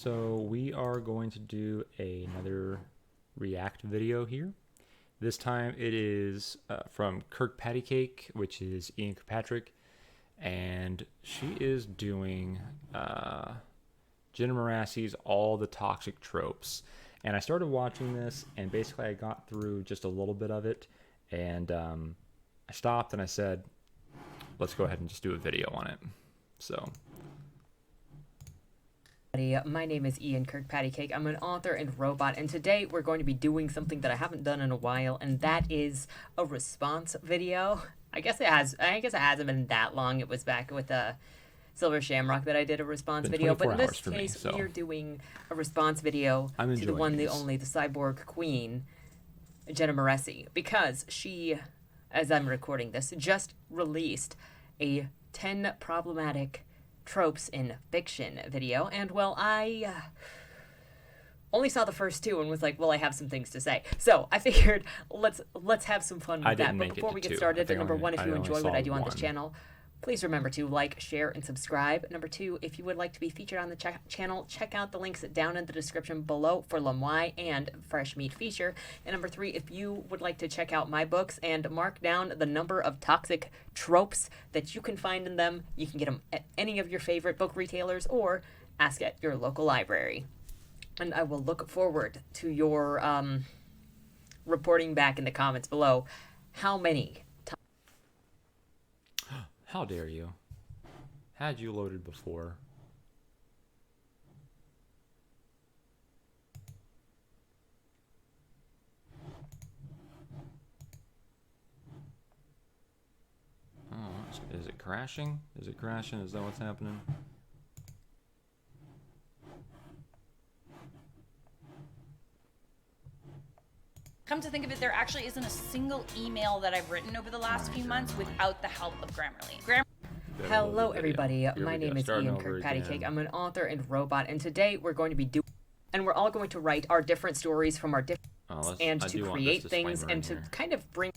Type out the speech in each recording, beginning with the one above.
So we are going to do another React video here. This time it is from KirkpattieCake, which is Ian Kirkpatrick, and she is doing Jenna Moreci's All the Toxic Tropes. And I started watching this, and basically I got through just a little bit of it, and I stopped and I said, let's go ahead and just do a video on it. So... My name is Ian KirkpattieCake. I'm an author and robot, and today we're going to be doing something that I haven't done in a while, and that is a response video. I guess it hasn't been that long. It was back with Silver Shamrock that I did a response video, but in this case, we are doing a response video to the one, the only, the cyborg queen, Jenna Moreci, because she, as I'm recording this, just released a 10 problematic tropes in fiction video, and well, I only saw the first two and was like, well, I have some things to say, so I figured let's have some fun with that. But before we get started, number one, if you enjoy what I do on this channel, please remember to like, share, and subscribe. Number two, if you would like to be featured on the channel, check out the links down in the description below for Lamoy and Fresh Meat Feature. And number three, if you would like to check out my books and mark down the number of toxic tropes that you can find in them, you can get them at any of your favorite book retailers or ask at your local library. And I will look forward to your reporting back in the comments below how many. How dare you? Had you loaded before? Oh, is it crashing? Is it crashing? Is that what's happening? Come to think of it, there actually isn't a single email that I've written over the last few months without the help of Grammarly. Hello, everybody. My name is Ian KirkpattieCake. I'm an author and robot, and today we're going to be we're all going to write our different stories from our different and to create things and to kind of bring.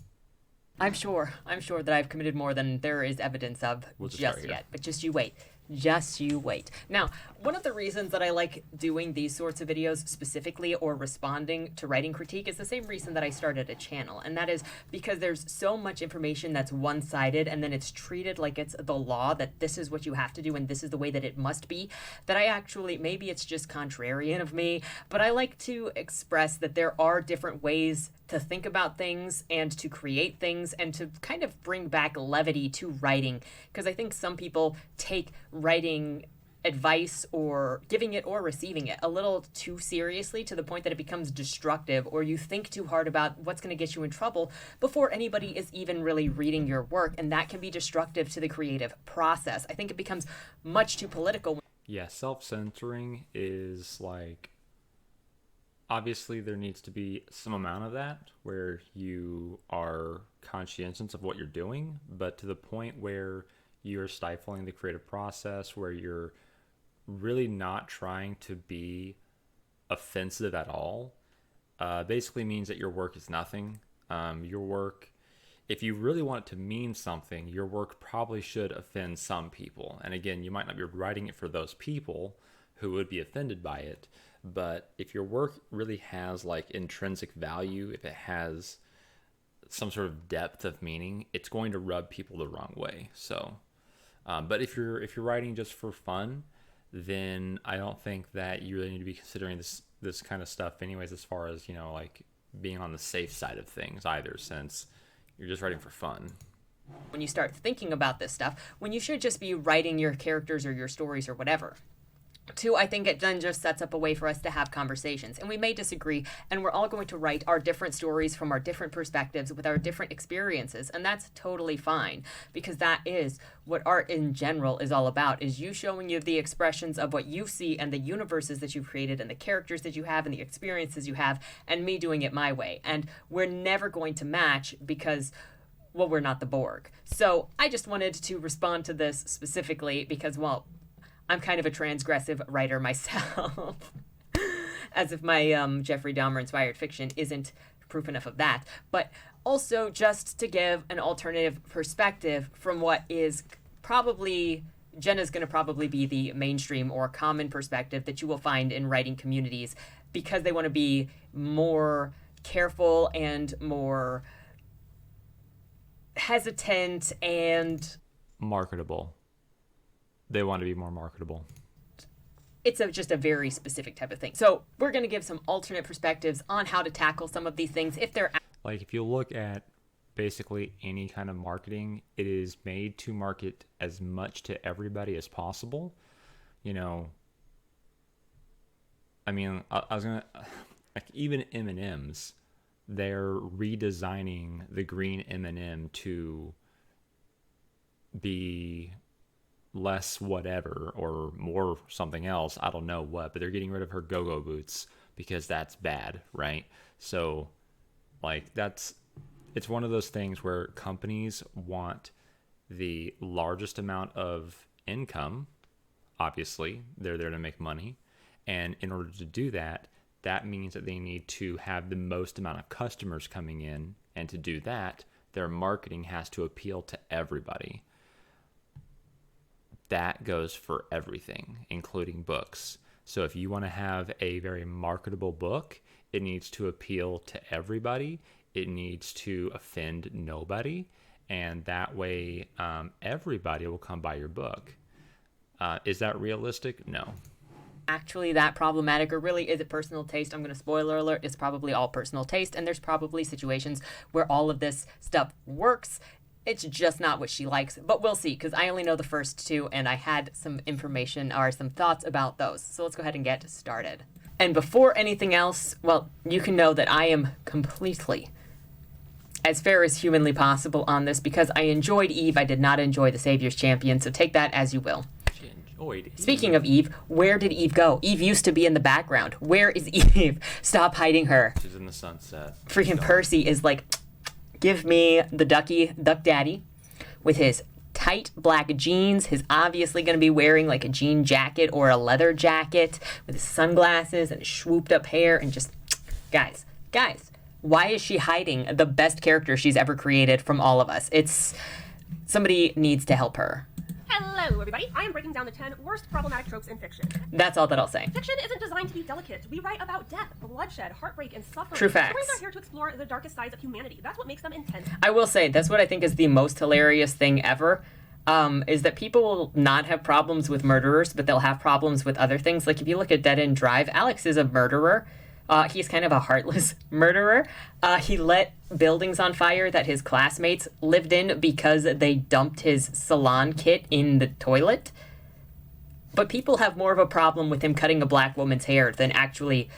I'm sure that I've committed more than there is evidence of just yet, but just you wait. Just you wait. Now, one of the reasons that I like doing these sorts of videos specifically, or responding to writing critique, is the same reason that I started a channel, and that is because there's so much information that's one-sided, and then it's treated like it's the law, that this is what you have to do and this is the way that it must be, that I actually, maybe it's just contrarian of me, but I like to express that there are different ways to think about things and to create things and to kind of bring back levity to writing, because I think some people take writing advice, or giving it or receiving it, a little too seriously, to the point that it becomes destructive, or you think too hard about what's going to get you in trouble before anybody is even really reading your work, and that can be destructive to the creative process. I think it becomes much too political. Yeah, self-censoring is like, obviously there needs to be some amount of that where you are conscientious of what you're doing, but to the point where you're stifling the creative process, where you're really not trying to be offensive at all, basically means that your work is nothing. Your work, if you really want it to mean something, your work probably should offend some people. And again, you might not be writing it for those people who would be offended by it, but if your work really has like intrinsic value, if it has some sort of depth of meaning, it's going to rub people the wrong way. So but if you're writing just for fun, then I don't think that you really need to be considering this kind of stuff anyways, as far as, you know, like being on the safe side of things either, since you're just writing for fun. When you start thinking about this stuff, when you should just be writing your characters or your stories or whatever. Two, I think it then just sets up a way for us to have conversations, and we may disagree, and we're all going to write our different stories from our different perspectives with our different experiences, and that's totally fine, because that is what art in general is all about, is you showing you the expressions of what you see and the universes that you've created and the characters that you have and the experiences you have, and me doing it my way. And we're never going to match because, well, we're not the Borg. So I just wanted to respond to this specifically because, well, I'm kind of a transgressive writer myself, as if my Jeffrey Dahmer-inspired fiction isn't proof enough of that. But also just to give an alternative perspective from what is probably Jenna's going to probably be the mainstream or common perspective that you will find in writing communities because they want to be more careful and more hesitant and marketable. They want to be more marketable. It's just a very specific type of thing. So we're going to give some alternate perspectives on how to tackle some of these things if they're... Like, if you look at basically any kind of marketing, it is made to market as much to everybody as possible. You know, I mean, I was going to... Like, even M&Ms, they're redesigning the green M&M to be less whatever or more something else. I don't know what, but they're getting rid of her go-go boots because that's bad, right? So, like, it's one of those things where companies want the largest amount of income. Obviously, they're there to make money. And in order to do that, that means that they need to have the most amount of customers coming in. And to do that, their marketing has to appeal to everybody. That goes for everything, including books. So if you want to have a very marketable book, it needs to appeal to everybody. It needs to offend nobody. And that way, everybody will come buy your book. Is that realistic? No. Actually that problematic, or really is it personal taste? I'm going to spoiler alert, it's probably all personal taste, and there's probably situations where all of this stuff works. It's just not what she likes, but we'll see, because I only know the first two, and I had some information or some thoughts about those. So let's go ahead and get started. And before anything else, well, you can know that I am completely as fair as humanly possible on this, because I enjoyed Eve. I did not enjoy the Savior's Champion, so take that as you will. Speaking of Eve, where did Eve go? Eve used to be in the background. Where is Eve? Stop hiding her. She's in the sunset. Freaking Percy is like, give me the duck daddy with his tight black jeans. He's obviously going to be wearing like a jean jacket or a leather jacket with his sunglasses and swooped up hair and just, guys, why is she hiding the best character she's ever created from all of us? Somebody needs to help her. Hello, everybody. I am breaking down the 10 worst problematic tropes in fiction. That's all that I'll say. Fiction isn't designed to be delicate. We write about death, bloodshed, heartbreak, and suffering. True facts. Stories are here to explore the darkest sides of humanity. That's what makes them intense. I will say, that's what I think is the most hilarious thing ever, is that people will not have problems with murderers, but they'll have problems with other things. Like, if you look at Dead End Drive, Alex is a murderer. He's kind of a heartless murderer. He lit buildings on fire that his classmates lived in because they dumped his salon kit in the toilet. But people have more of a problem with him cutting a black woman's hair than actually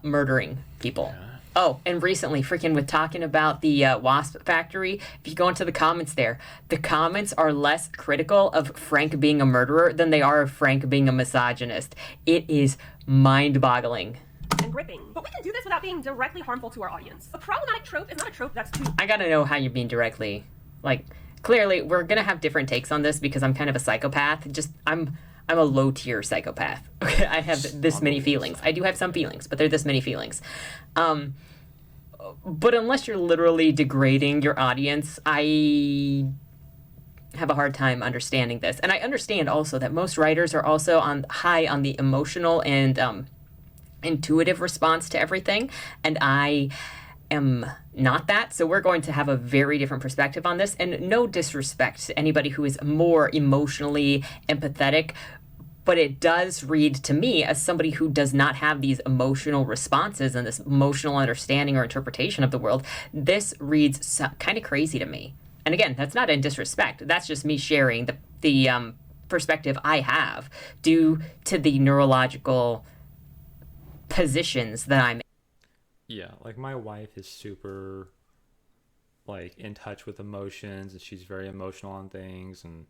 murdering people. Yeah. Oh, and recently, freaking with talking about the Wasp Factory, if you go into the comments there, the comments are less critical of Frank being a murderer than they are of Frank being a misogynist. It is mind-boggling. And gripping. But we can do this without being directly harmful to our audience. A problematic trope is not a trope that's too... I gotta know how you mean directly. Like, clearly, we're gonna have different takes on this because I'm kind of a psychopath. I'm a low-tier psychopath. Okay, I have this many feelings. I do have some feelings, but they're this many feelings. But unless you're literally degrading your audience, I have a hard time understanding this. And I understand also that most writers are also high on the emotional and intuitive response to everything, and I am not that, so we're going to have a very different perspective on this. And no disrespect to anybody who is more emotionally empathetic, but it does read to me as somebody who does not have these emotional responses and this emotional understanding or interpretation of the world. This reads kind of crazy to me. And again, that's not in disrespect. That's just me sharing the perspective I have due to the neurological positions that I'm in. Yeah, like my wife is super like in touch with emotions, and she's very emotional on things, and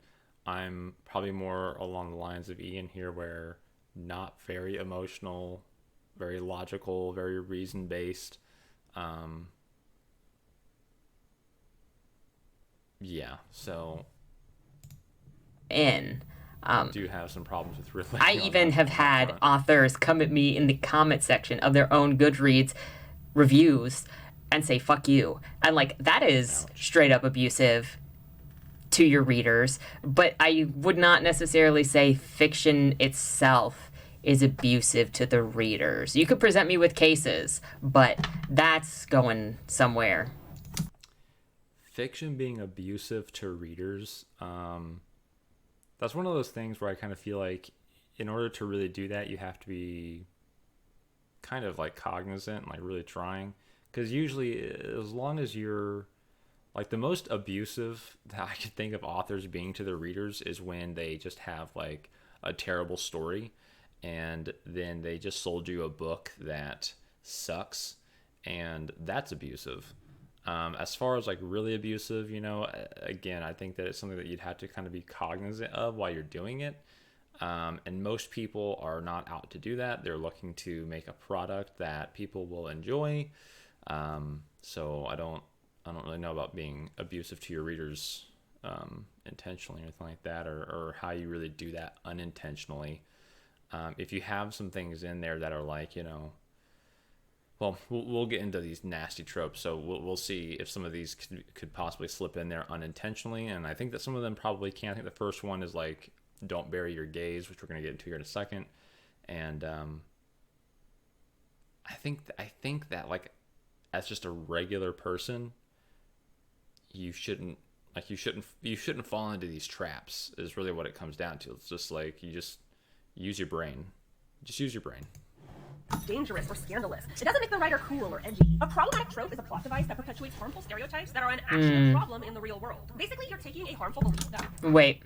I'm probably more along the lines of Ian here, where not very emotional, very logical, very reason based. Yeah, so do have some problems with really. I even have had authors come at me in the comment section of their own Goodreads reviews and say, fuck you. And like, that is straight up abusive. to your readers, but I would not necessarily say fiction itself is abusive to the readers. You could present me with cases, but that's going somewhere. Fiction being abusive to readers, that's one of those things where I kind of feel like in order to really do that, you have to be kind of like cognizant and like really trying. Because usually, as long as you're like, the most abusive that I could think of authors being to their readers is when they just have like a terrible story and then they just sold you a book that sucks, and that's abusive. As far as like really abusive, again, I think that it's something that you'd have to kind of be cognizant of while you're doing it. And most people are not out to do that. They're looking to make a product that people will enjoy. So I don't really know about being abusive to your readers intentionally or anything like that, or how you really do that unintentionally. If you have some things in there that are like, well, we'll get into these nasty tropes, so we'll see if some of these could possibly slip in there unintentionally, and I think that some of them probably can. I think the first one is like, don't bury your gays, which we're going to get into here in a second, and I think that like, as just a regular person, you shouldn't fall into these traps, is really what it comes down to. It's just like, you just use your brain. Just use your brain. Dangerous or scandalous. It doesn't make the writer cool or edgy. A problematic trope is a plot device that perpetuates harmful stereotypes that are an actual problem in the real world. Basically, you're taking a harmful belief that... Wait.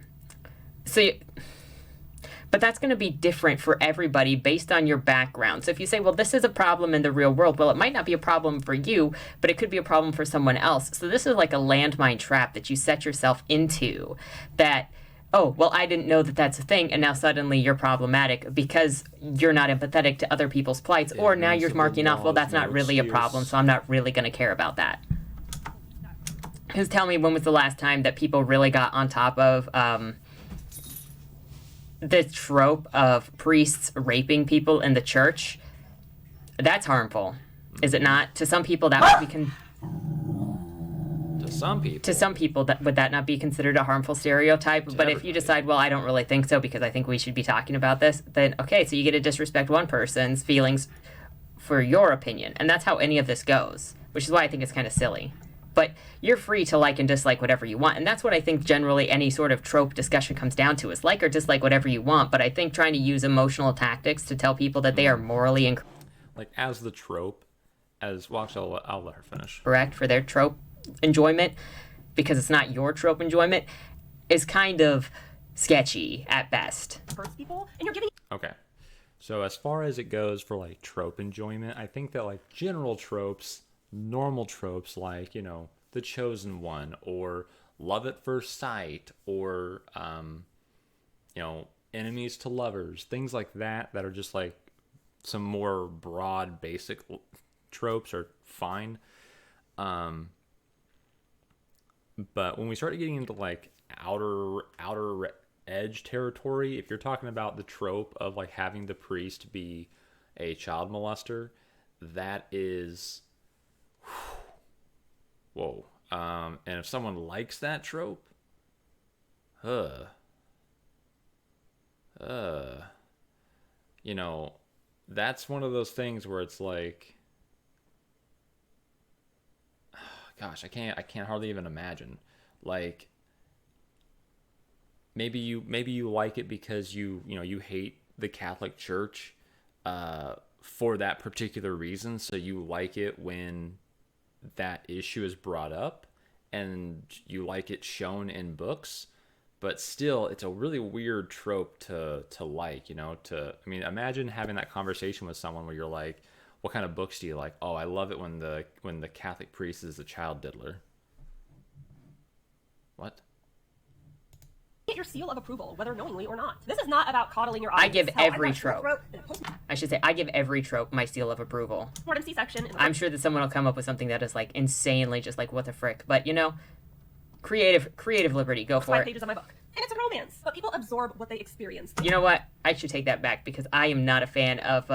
But that's going to be different for everybody based on your background. So if you say, well, this is a problem in the real world, well, it might not be a problem for you, but it could be a problem for someone else. So this is like a landmine trap that you set yourself into, that, oh, well, I didn't know that that's a thing, and now suddenly you're problematic because you're not empathetic to other people's plights, or now you're marking off, well, that's not really a problem, so I'm not really going to care about that. Because tell me, when was the last time that people really got on top of the trope of priests raping people in the church? That's harmful, is it not? To some people, that would be to some people, that would that not be considered a harmful stereotype? But if you decide, well, I don't really think so because I think we should be talking about this, then okay, so you get to disrespect one person's feelings for your opinion, and that's how any of this goes, which is why I think it's kind of silly. But you're free to like and dislike whatever you want, and that's what I think generally any sort of trope discussion comes down to, is like or dislike whatever you want. But I think trying to use emotional tactics to tell people that they are morally like, as the trope, as well, actually, I'll let her finish. Correct for their trope enjoyment, because it's not your trope enjoyment, is kind of sketchy at best. Hurts people, and you're giving... Okay. So as far as it goes for like trope enjoyment, I think that like general tropes, normal tropes, like, The Chosen One, or Love at First Sight, or enemies to lovers, things like that are just like some more broad basic tropes are fine. But when we started getting into like outer edge territory, if you're talking about the trope of like having the priest be a child molester, that is whoa. And if someone likes that trope, that's one of those things where it's like, gosh, I can't hardly even imagine. Like, maybe you like it because you hate the Catholic Church for that particular reason, so you like it when that issue is brought up and you like it shown in books. But still, it's a really weird trope to like, imagine having that conversation with someone where you're like, what kind of books do you like? Oh, I love it when the Catholic priest is a child diddler. What? Get your seal of approval, whether knowingly or not. This is not about coddling your audience. I give every trope. I should say, I give every trope my seal of approval. C-section. I'm sure that someone will come up with something that is like insanely just like, what the frick? But creative liberty, go for 5 it. pages of my book. And it's a romance, but people absorb what they experience. You know what? I should take that back, because I am not a fan of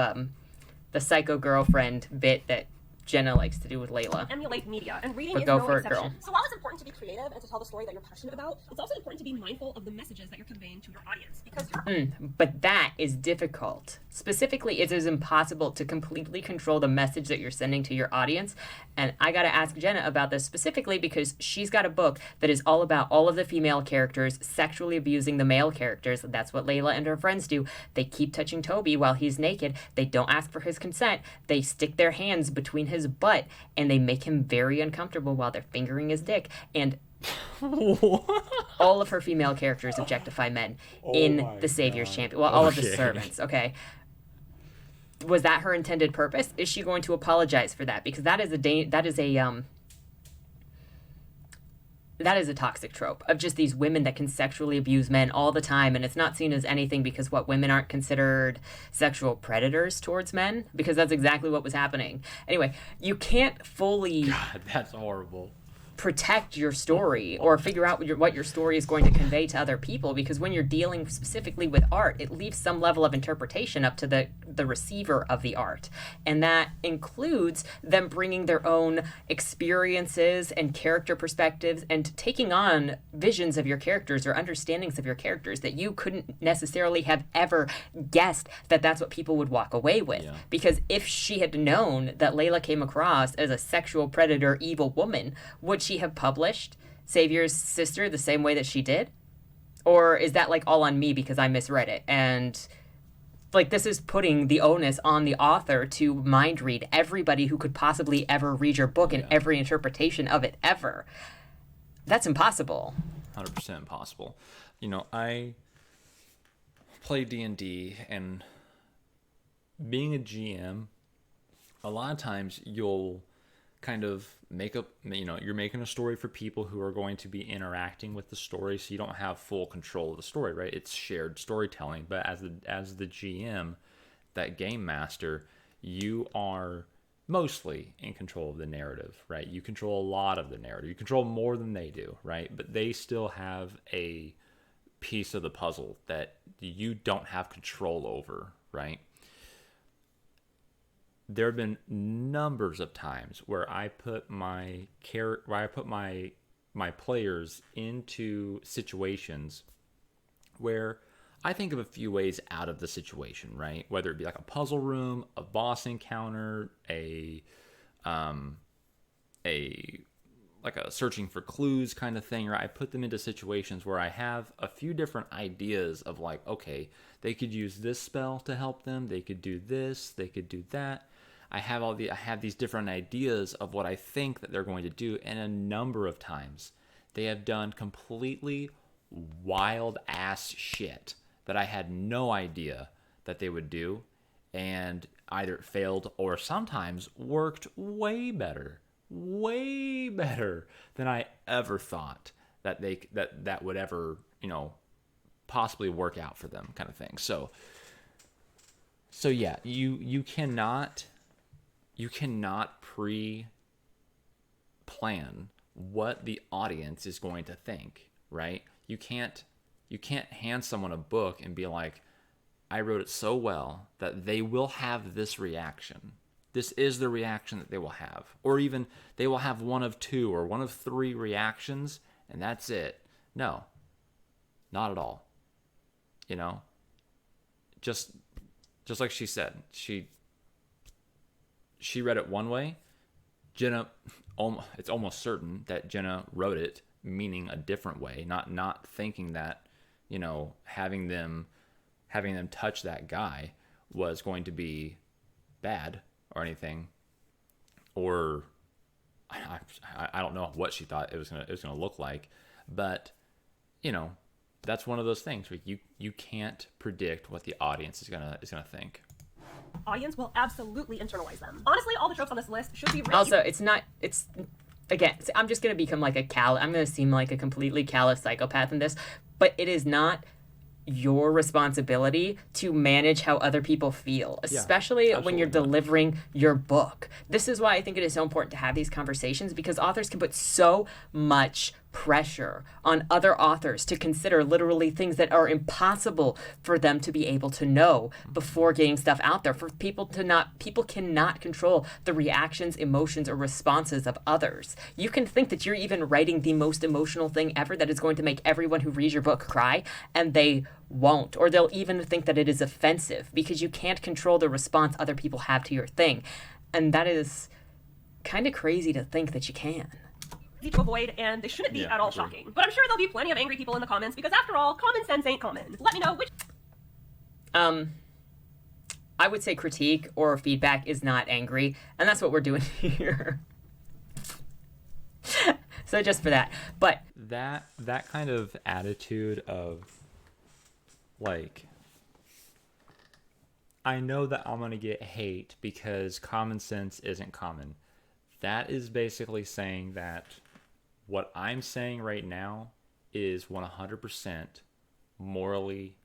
the psycho girlfriend bit that Jenna likes to do with Layla. Emulate media, and reading But is go no for it, exception. girl. So while it's important to be creative and to tell the story that you're passionate about, it's also important to be mindful of the messages that you're conveying to your audience, because you're But that is difficult. Specifically, it is impossible to completely control the message that you're sending to your audience. And I got to ask Jenna about this specifically because she's got a book that is all about all of the female characters sexually abusing the male characters. That's what Layla and her friends do. They keep touching Toby while he's naked. They don't ask for his consent. They stick their hands between his butt and they make him very uncomfortable while they're fingering his dick. And all of her female characters objectify men in the Savior's Champion. Well, all of the servants, okay? Was that her intended purpose? Is she going to apologize for that? Because that is a toxic trope of just these women that can sexually abuse men all the time, and it's not seen as anything because women aren't considered sexual predators towards men, because that's exactly what was happening. Anyway, you can't fully God, that's horrible. protect your story or figure out what your story is going to convey to other people, because when you're dealing specifically with art, it leaves some level of interpretation up to the receiver of the art, and that includes them bringing their own experiences and character perspectives and taking on visions of your characters or understandings of your characters that you couldn't necessarily have ever guessed that that's what people would walk away with. Yeah. Because if she had known that Layla came across as a sexual predator evil woman, would she have published Savior's Sister the same way that she did? Or is that like all on me because I misread it? And like, this is putting the onus on the author to mind read everybody who could possibly ever read your book and every interpretation of it ever. That's impossible. 100% impossible. You know, I play D&D, and being a GM, a lot of times you'll kind of make up, you know, you're making a story for people who are going to be interacting with the story, so you don't have full control of the story, right? It's shared storytelling, but as the GM, that game master, you are mostly in control of the narrative, right? You control a lot of the narrative. You control more than they do, right? But they still have a piece of the puzzle that you don't have control over, right? There have been numbers of times where I put my players into situations where I think of a few ways out of the situation, right? Whether it be like a puzzle room, a boss encounter, a searching for clues kind of thing, right? I put them into situations where I have a few different ideas of like, okay, they could use this spell to help them, they could do this, they could do that. I have these different ideas of what I think that they're going to do, and a number of times they have done completely wild ass shit that I had no idea that they would do, and either it failed or sometimes worked way better than I ever thought that that would ever, you know, possibly work out for them, kind of thing. So yeah, you cannot pre-plan what the audience is going to think, right? You can't hand someone a book and be like, I wrote it so well that they will have this reaction. This is the reaction that they will have. Or even they will have one of two or one of three reactions, and that's it. No, not at all. You know, just like she said, she read it one way. Jenna, it's almost certain that Jenna wrote it meaning a different way, not thinking that, you know, having them touch that guy was going to be bad or anything, or I don't know what she thought it was gonna look like, but you know, that's one of those things where you can't predict what the audience is gonna think. audience will absolutely internalize them. Honestly, all the tropes on this list should be written. Also, again, I'm just going to become like I'm going to seem like a completely callous psychopath in this, but it is not your responsibility to manage how other people feel, especially when you're delivering your book. This is why I think it is so important to have these conversations, because authors can put so much pressure on other authors to consider literally things that are impossible for them to be able to know before getting stuff out there. For people cannot control the reactions, emotions, or responses of others. You can think that you're even writing the most emotional thing ever that is going to make everyone who reads your book cry, and they won't. Or they'll even think that it is offensive because you can't control the response other people have to your thing. And that is kind of crazy to think that you can. Easy to avoid, and they shouldn't be at all shocking. But I'm sure there'll be plenty of angry people in the comments because, after all, common sense ain't common. Let me know which. I would say critique or feedback is not angry, and that's what we're doing here. So just for that, but that kind of attitude of like, I know that I'm gonna get hate because common sense isn't common. That is basically saying that what I'm saying right now is 100% morally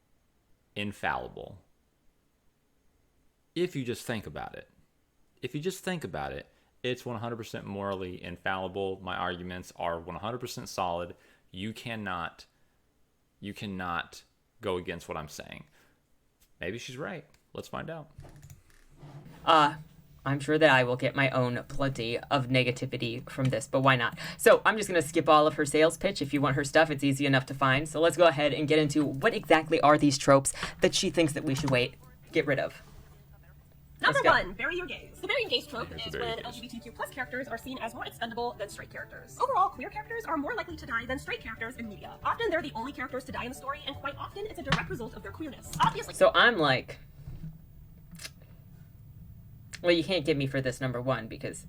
infallible. If you just think about it. If you just think about it, it's 100% morally infallible. My arguments are 100% solid. You cannot go against what I'm saying. Maybe she's right. Let's find out. I'm sure that I will get my own plenty of negativity from this, but why not? So I'm just going to skip all of her sales pitch. If you want her stuff, it's easy enough to find. So let's go ahead and get into what exactly are these tropes that she thinks that we should get rid of. Number one, bury your gays. The burying gays trope is when LGBTQ plus characters are seen as more expendable than straight characters. Overall, queer characters are more likely to die than straight characters in media. Often they're the only characters to die in the story, and quite often it's a direct result of their queerness. Obviously. So I'm like, well, you can't get me for this number one because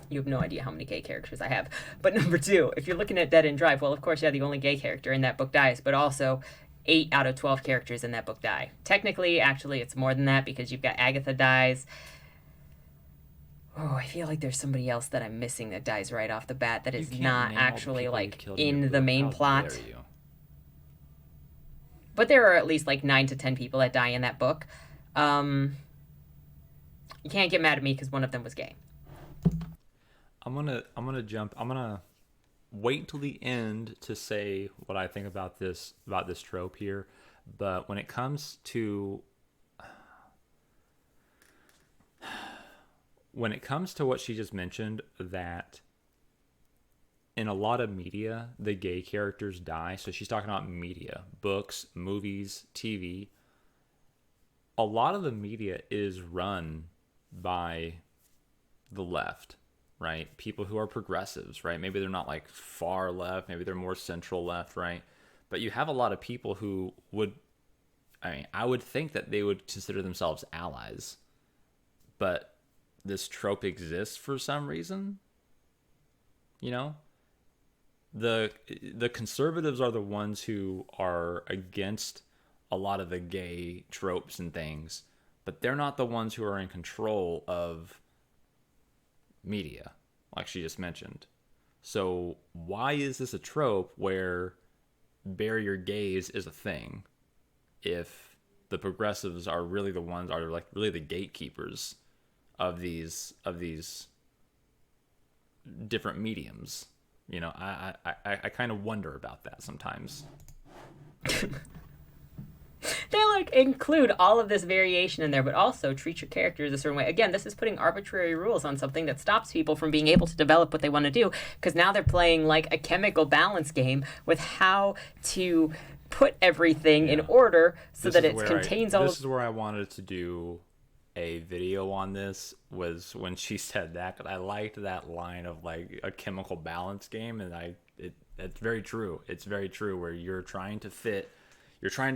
you have no idea how many gay characters I have. But number two, if you're looking at Dead End Drive, well, of course, yeah, the only gay character in that book dies, but also 8 out of 12 characters in that book die. Technically, actually, it's more than that because you've got Agatha dies. Oh, I feel like there's somebody else that I'm missing that dies right off the bat that is not actually, like, in the main plot. But there are at least, like, 9 to 10 people that die in that book. You can't get mad at me because one of them was gay. I'm gonna wait till the end to say what I think about this trope here. But when it comes to what she just mentioned, that in a lot of media the gay characters die. So she's talking about media, books, movies, TV. A lot of the media is run by the left, right? People who are progressives, right? Maybe they're not like far left, maybe they're more central left, right? But you have a lot of people who I would think that they would consider themselves allies. But this trope exists for some reason. You know? The conservatives are the ones who are against a lot of the gay tropes and things, but they're not the ones who are in control of media, like she just mentioned. So why is this a trope where bury your gays is a thing if the progressives are really the ones, are like really the gatekeepers of these different mediums? You know, I kind of wonder about that sometimes. They like include all of this variation in there, but also treat your characters a certain way. Again, this is putting arbitrary rules on something that stops people from being able to develop what they want to do, because now they're playing like a chemical balance game with how to put everything in order so that it contains all. This is where I wanted to do a video on this, was when she said that, because I liked that line of like a chemical balance game, and it's very true. It's very true, where you're trying to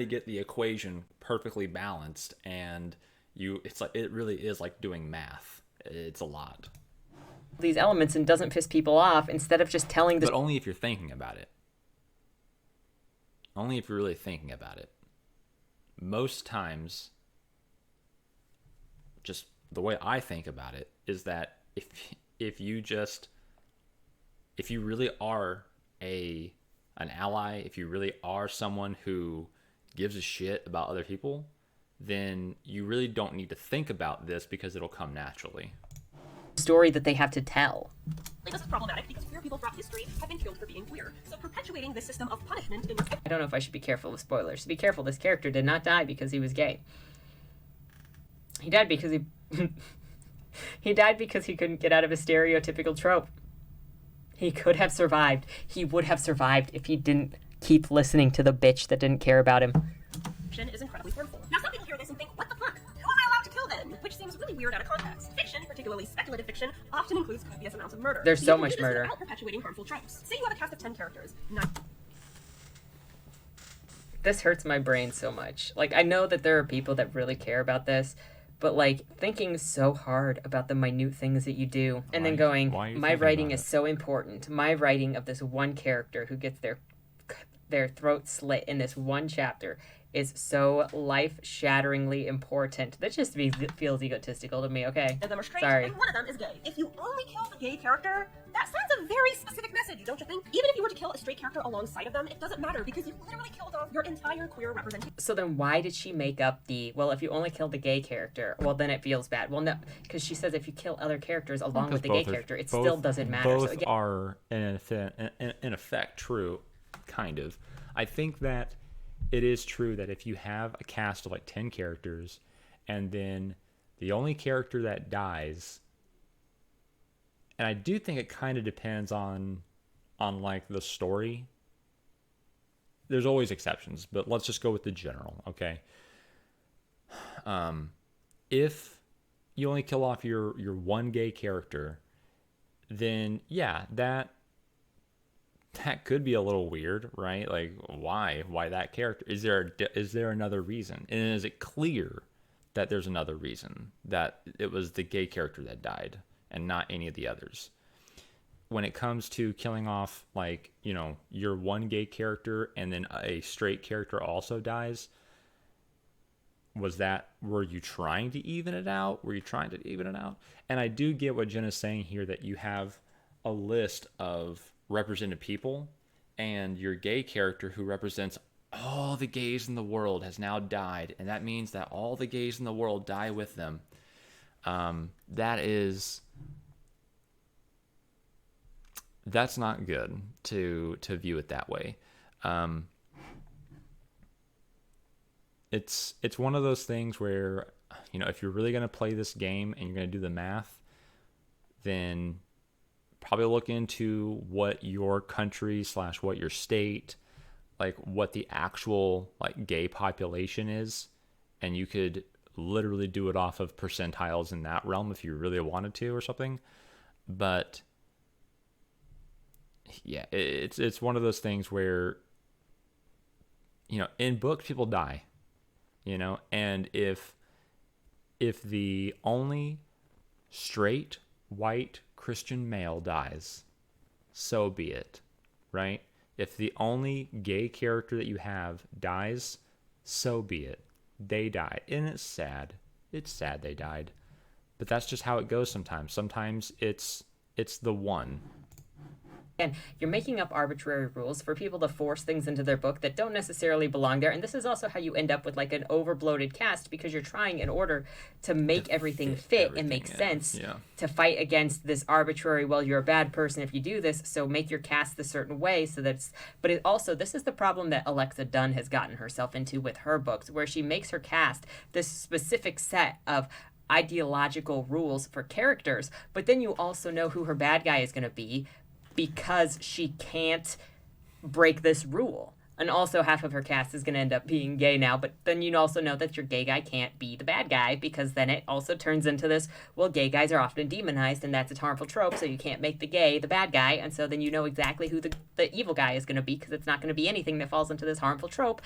get the equation perfectly balanced, and it's like, it really is like doing math. It's a lot. These elements and doesn't piss people off, instead of just telling the. But only if you're thinking about it. Only if you're really thinking about it. Most times, just the way I think about it is that if you really are an ally, if you really are someone who gives a shit about other people, then you really don't need to think about this because it'll come naturally. story that they have to tell. This is problematic because queer people throughout history have been killed for being queer. So perpetuating this system of punishment in I don't know if I should be careful with spoilers. Be careful, this character did not die because he was gay. He died because he died because he couldn't get out of a stereotypical trope. He could have survived. He would have survived if he didn't keep listening to the bitch that didn't care about him. fiction is incredibly harmful. Now some people hear this and think, what the fuck? Who am I allowed to kill then? Which seems really weird out of context. Fiction, particularly speculative fiction, often includes copious amounts of murder. There's so much do this murder. without perpetuating harmful tropes. Say you have a cast of 10 characters. This hurts my brain so much. Like, I know that there are people that really care about this, but, like, thinking so hard about the minute things that you do, and then going, my writing is so important. My writing of this one character who gets their throat slit in this one chapter is so life-shatteringly important. That just feels egotistical to me, okay? And them are straight, Sorry. and one of them is gay. If you only kill the gay character, that sends a very specific message, don't you think? Even if you were to kill a straight character alongside of them, it doesn't matter because you've literally killed off your entire queer representation. So then why did she make up well, if you only kill the gay character, well, then it feels bad. Well, no, because she says if you kill other characters along with the gay character, it still doesn't matter. Both so again, are, in effect, true, kind of. I think that it is true that if you have a cast of like 10 characters and then the only character that dies, and I do think it kind of depends on like the story. There's always exceptions, but let's just go with the general, okay? If you only kill off your one gay character, then yeah, that could be a little weird, right? Like, why that character? Is there another reason? And is it clear that there's another reason, that it was the gay character that died and not any of the others? When it comes to killing off, like, you know, your one gay character and then a straight character also dies, were you trying to even it out? And I do get what Jenna's saying here, that you have a list of represented people, and your gay character who represents all the gays in the world has now died, and that means that all the gays in the world die with them. That's not good to view it that way. It's one of those things where, you know, if you're really going to play this game and you're going to do the math, then probably look into what your country / what your state, like what the actual like gay population is, and you could literally do it off of percentiles in that realm if you really wanted to or something. But yeah, it's one of those things where, you know, in books people die, you know, and if the only straight white Christian male dies, so be it, right? If the only gay character that you have dies, so be it. They died, and it's sad. It's sad they died, but that's just how it goes sometimes. Sometimes it's the one. And you're making up arbitrary rules for people to force things into their book that don't necessarily belong there. And this is also how you end up with like an overbloated cast, because you're trying in order to make everything fit and make sense to fight against this arbitrary, well, you're a bad person if you do this, so make your cast the certain way so that's, but it also, this is the problem that Alexa Dunn has gotten herself into with her books, where she makes her cast this specific set of ideological rules for characters, but then you also know who her bad guy is going to be, because she can't break this rule. And also half of her cast is going to end up being gay now, but then you also know that your gay guy can't be the bad guy, because then it also turns into this, well, gay guys are often demonized, and that's a harmful trope, so you can't make the gay the bad guy, and so then you know exactly who the evil guy is going to be, because it's not going to be anything that falls into this harmful trope,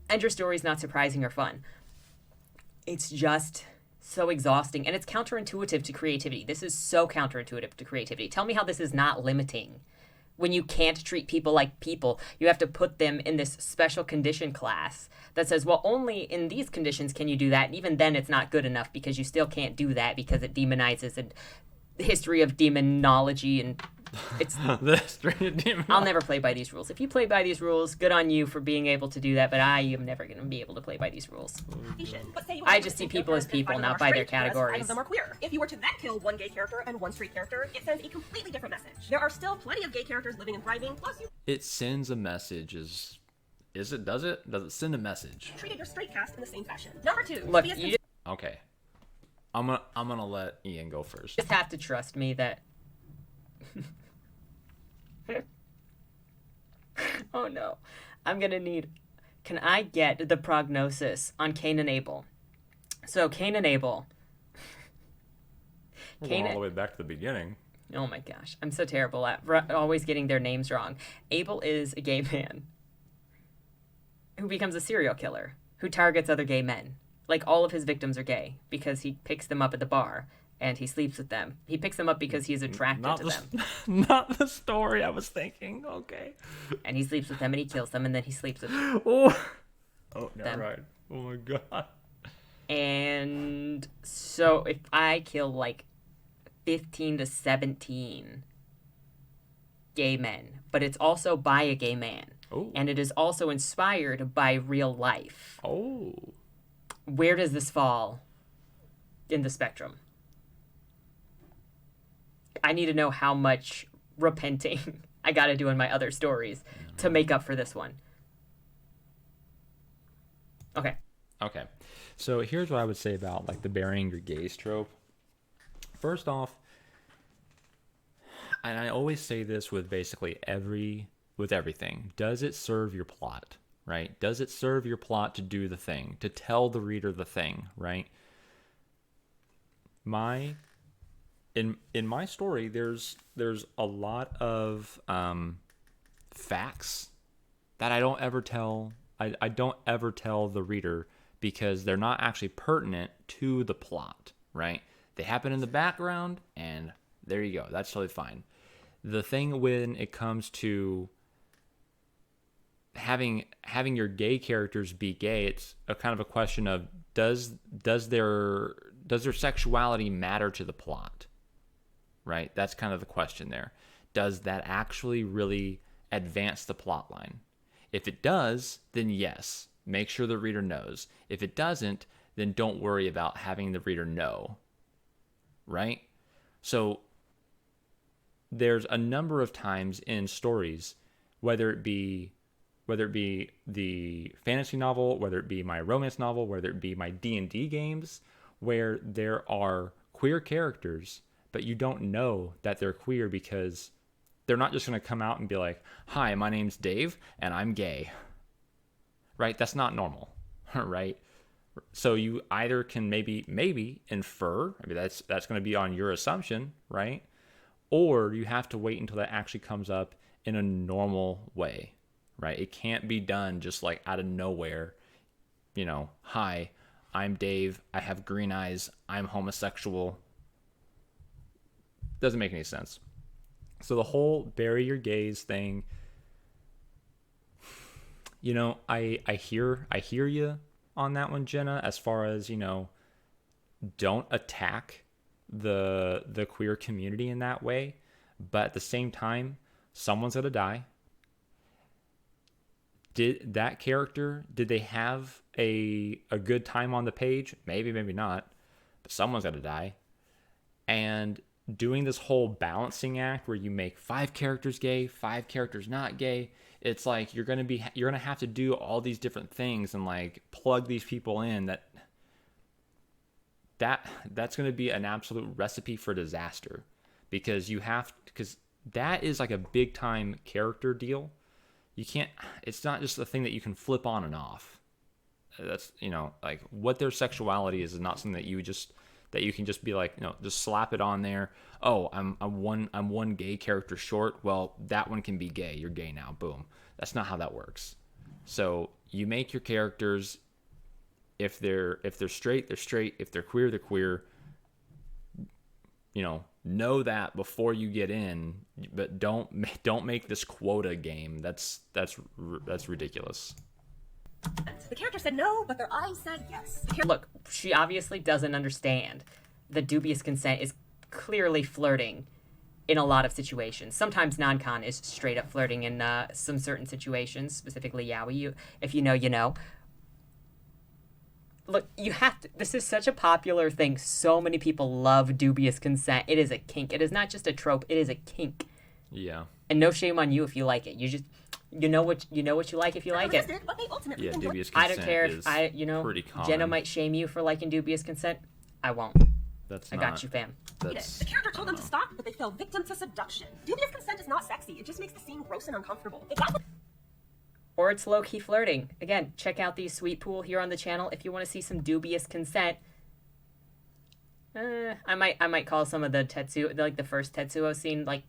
and your story's not surprising or fun. It's just so exhausting, and it's counterintuitive to creativity. This is so counterintuitive to creativity. Tell me how this is not limiting. When you can't treat people like people, you have to put them in this special condition class that says, well, only in these conditions can you do that, and even then it's not good enough because you still can't do that because it demonizes and history of demonology, and it's The history of demon. I'll never play by these rules. If you play by these rules, good on you for being able to do that, but I am never going to be able to play by these rules. I just see people as people, not by their categories. 5 of them are queer. If you were to then kill one gay character and one straight character, it sends a completely different message. There are still plenty of gay characters living and thriving, plus you It sends a message. Is it? Does it? Does it send a message? treated your straight cast in the same fashion. Number 2. Look, be as you Okay. I'm gonna let Ian go first. just have to trust me that... Oh no. I'm gonna need... Can I get the prognosis on Cain and Abel? So, Cain and Abel... We're going all the way back to the beginning. Oh my gosh. I'm so terrible at always getting their names wrong. Abel is a gay man who becomes a serial killer who targets other gay men. Like, all of his victims are gay because he picks them up at the bar and he sleeps with them. He picks them up because he's attracted to them. Not the story I was thinking. Okay. And he sleeps with them and he kills them and then he sleeps with Oh, never them. mind. Oh my god. And so if I kill like 15 to 17 gay men, but it's also by a gay man, Oh. and it is also inspired by real life, Oh. where does this fall in the spectrum? I need to know how much repenting I gotta do in my other stories to make up for this one. Okay. Okay. So here's what I would say about like the burying your gays trope. First off, and I always say this with basically everything. Does it serve your plot, right? Does it serve your plot to do the thing, to tell the reader the thing, right? In my story, there's a lot of facts that I don't ever tell. I don't ever tell the reader because they're not actually pertinent to the plot, right? They happen in the background, and there you go. That's totally fine. The thing when it comes to having your gay characters be gay, it's a kind of a question of does their sexuality matter to the plot, right? That's kind of the question there. Does that actually really advance the plot line? If it does, then yes, make sure the reader knows. If it doesn't, then don't worry about having the reader know, right? So there's a number of times in stories, whether it be the fantasy novel, whether it be my romance novel, whether it be my D&D games, where there are queer characters, but you don't know that they're queer because they're not just going to come out and be like, "Hi, my name's Dave and I'm gay." Right? That's not normal, right? So you either can maybe infer, I mean that's going to be on your assumption, right? Or you have to wait until that actually comes up in a normal way, right? It can't be done just like out of nowhere. You know, "Hi, I'm Dave. I have green eyes. I'm homosexual." Doesn't make any sense. So the whole bury your gays thing, you know, I hear you on that one, Jenna, as far as, you know, don't attack the queer community in that way, but at the same time, someone's gonna die. Did that character, did they have a good time on the page? Maybe not, but someone's gonna die. And doing this whole balancing act where you make 5 characters gay, 5 characters not gay, it's like you're gonna have to do all these different things and like plug these people in. That's going to be an absolute recipe for disaster, because that is like a big time character deal. It's not just a thing that you can flip on and off. That's, you know, like what their sexuality is not something that you can just be like, you know, just slap it on there. Oh, I'm one gay character short. Well, that one can be gay. You're gay now. Boom. That's not how that works. So you make your characters, if they're straight, they're straight. If they're queer, they're queer. You know that before you get in, but don't make this quota game. That's ridiculous. The character said no, but their eyes said yes. Look, she obviously doesn't understand that dubious consent is clearly flirting in a lot of situations. Sometimes non-con is straight up flirting in some certain situations, specifically yaoi. If you know, you know. Look, you have to. This is such a popular thing. So many people love dubious consent. It is a kink. It is not just a trope. It is a kink. Yeah. And no shame on you if you like it. You know what you like if you like it. But they ultimately Yeah, enjoy dubious consent I don't care is if pretty common. Jenna might shame you for liking dubious consent. I won't. That's I not, got you, fam. That's, The character told them to stop, but they fell victim to seduction. Dubious consent is not sexy. It just makes the scene gross and uncomfortable. If that's Or it's low-key flirting. Again, check out the sweet pool here on the channel if you want to see some dubious consent. I might call some of the Tetsuo, like the first Tetsuo scene, like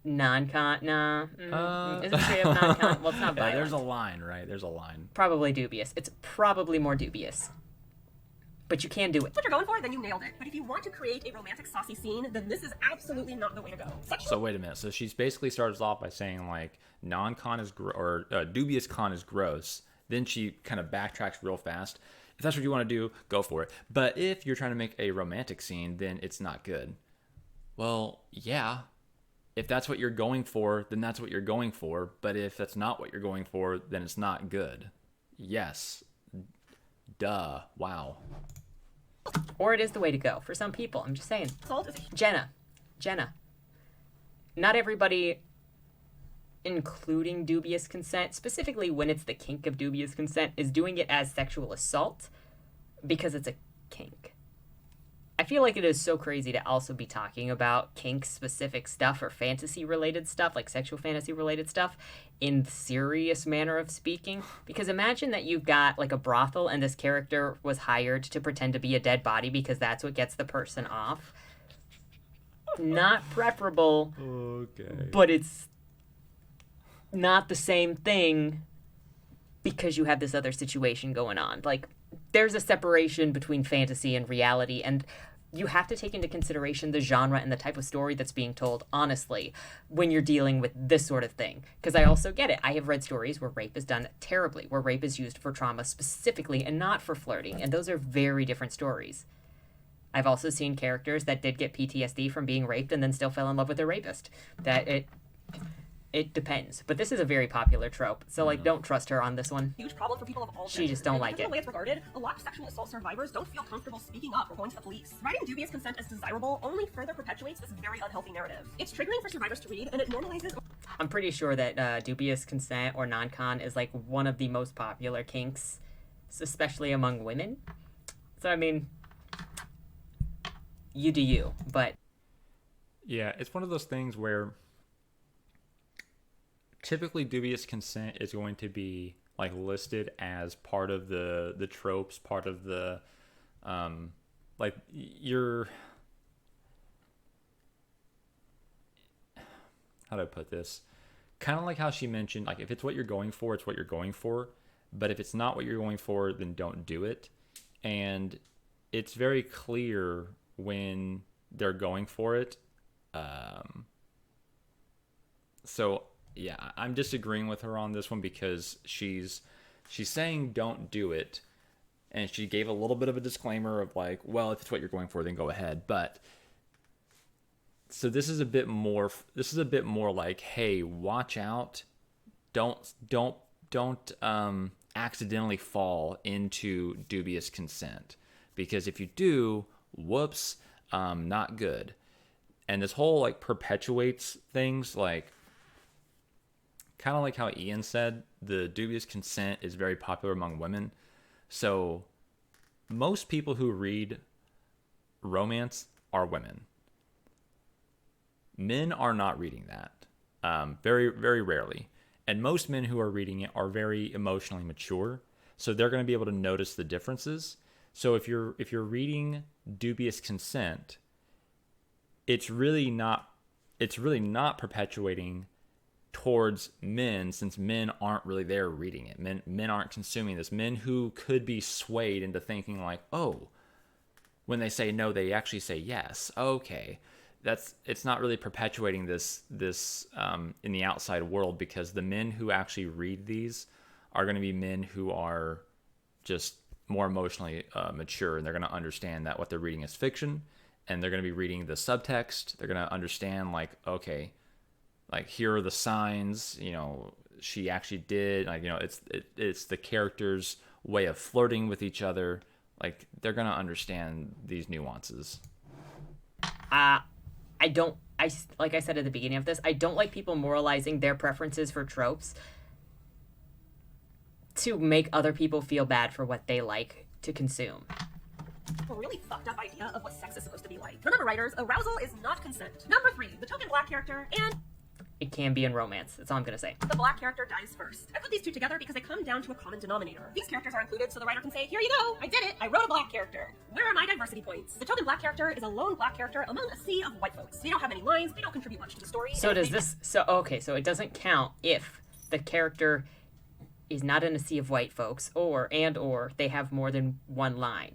non-con. Nah, is it straight up non-con? Well, it's not yeah, violent. there's a line, right? There's a line. Probably dubious. It's probably more dubious. But you can do it. what you're going for, then you nailed it. But if you want to create a romantic saucy scene, then this is absolutely not the way to go. So wait a minute. So she's basically starts off by saying like non-con is dubious con is gross. Then she kind of backtracks real fast. If that's what you want to do, go for it. But if you're trying to make a romantic scene, then it's not good. Well, yeah. If that's what you're going for, then that's what you're going for. But if that's not what you're going for, then it's not good. Yes. Duh. Wow. Or it is the way to go for some people. I'm just saying. Salt is a Jenna. Not everybody, including dubious consent, specifically when it's the kink of dubious consent, is doing it as sexual assault because it's a kink. I feel like it is so crazy to also be talking about kink-specific stuff or fantasy-related stuff, like sexual fantasy-related stuff, in serious manner of speaking. Because imagine that you've got, like, a brothel and this character was hired to pretend to be a dead body because that's what gets the person off. Not preferable, Okay. but it's not the same thing because you have this other situation going on. Like, there's a separation between fantasy and reality, and you have to take into consideration the genre and the type of story that's being told, honestly, when you're dealing with this sort of thing. Because I also get it. I have read stories where rape is done terribly, where rape is used for trauma specifically and not for flirting, and those are very different stories. I've also seen characters that did get PTSD from being raped and then still fell in love with their rapist. It depends. But this is a very popular trope, so, like, don't trust her on this one. huge problem for people of all She just don't and like because of it. the way it's regarded, a lot of sexual assault survivors don't feel comfortable speaking up or going to the police. Writing dubious consent as desirable only further perpetuates this very unhealthy narrative. It's triggering for survivors to read, and it normalizes. I'm pretty sure that dubious consent or non-con is, like, one of the most popular kinks, especially among women. So, I mean, you do you, but... Yeah, it's one of those things where typically dubious consent is going to be like listed as part of the tropes, part of the like your, how do I put this? Kind of like how she mentioned, like if it's what you're going for, it's what you're going for. But if it's not what you're going for, then don't do it. And it's very clear when they're going for it. So yeah, I'm disagreeing with her on this one because she's saying don't do it, and she gave a little bit of a disclaimer of like, well, if it's what you're going for, then go ahead. But so this is a bit more like, hey, watch out, don't accidentally fall into dubious consent, because if you do, whoops, not good. And this whole like perpetuates things, like kind of like how Ian said, the dubious consent is very popular among women. So most people who read romance are women. Men are not reading that, very, very rarely. And most men who are reading it are very emotionally mature, so they're going to be able to notice the differences. So if you're reading dubious consent, it's really not perpetuating towards men, since men aren't really there reading it. Men aren't consuming this. Men who could be swayed into thinking like, oh, when they say no, they actually say yes. Okay, it's not really perpetuating this in the outside world, because the men who actually read these are going to be men who are just more emotionally mature, and they're going to understand that what they're reading is fiction, and they're going to be reading the subtext. They're going to understand, like, okay, like, here are the signs, you know, she actually did, like, you know, it's the character's way of flirting with each other. Like, they're going to understand these nuances. Like I said at the beginning of this, I don't like people moralizing their preferences for tropes to make other people feel bad for what they like to consume. A really fucked up idea of what sex is supposed to be like. Remember, writers, arousal is not consent. Number 3, the token black character and It can be in romance. That's all I'm gonna say. the black character dies first. I put these two together because they come down to a common denominator. These characters are included so the writer can say, here you go, I did it, I wrote a black character. Where are my diversity points? The token black character is a lone black character among a sea of white folks. They don't have any lines, they don't contribute much to the story. So does this? So okay. So it doesn't count if the character is not in a sea of white folks, or they have more than one line.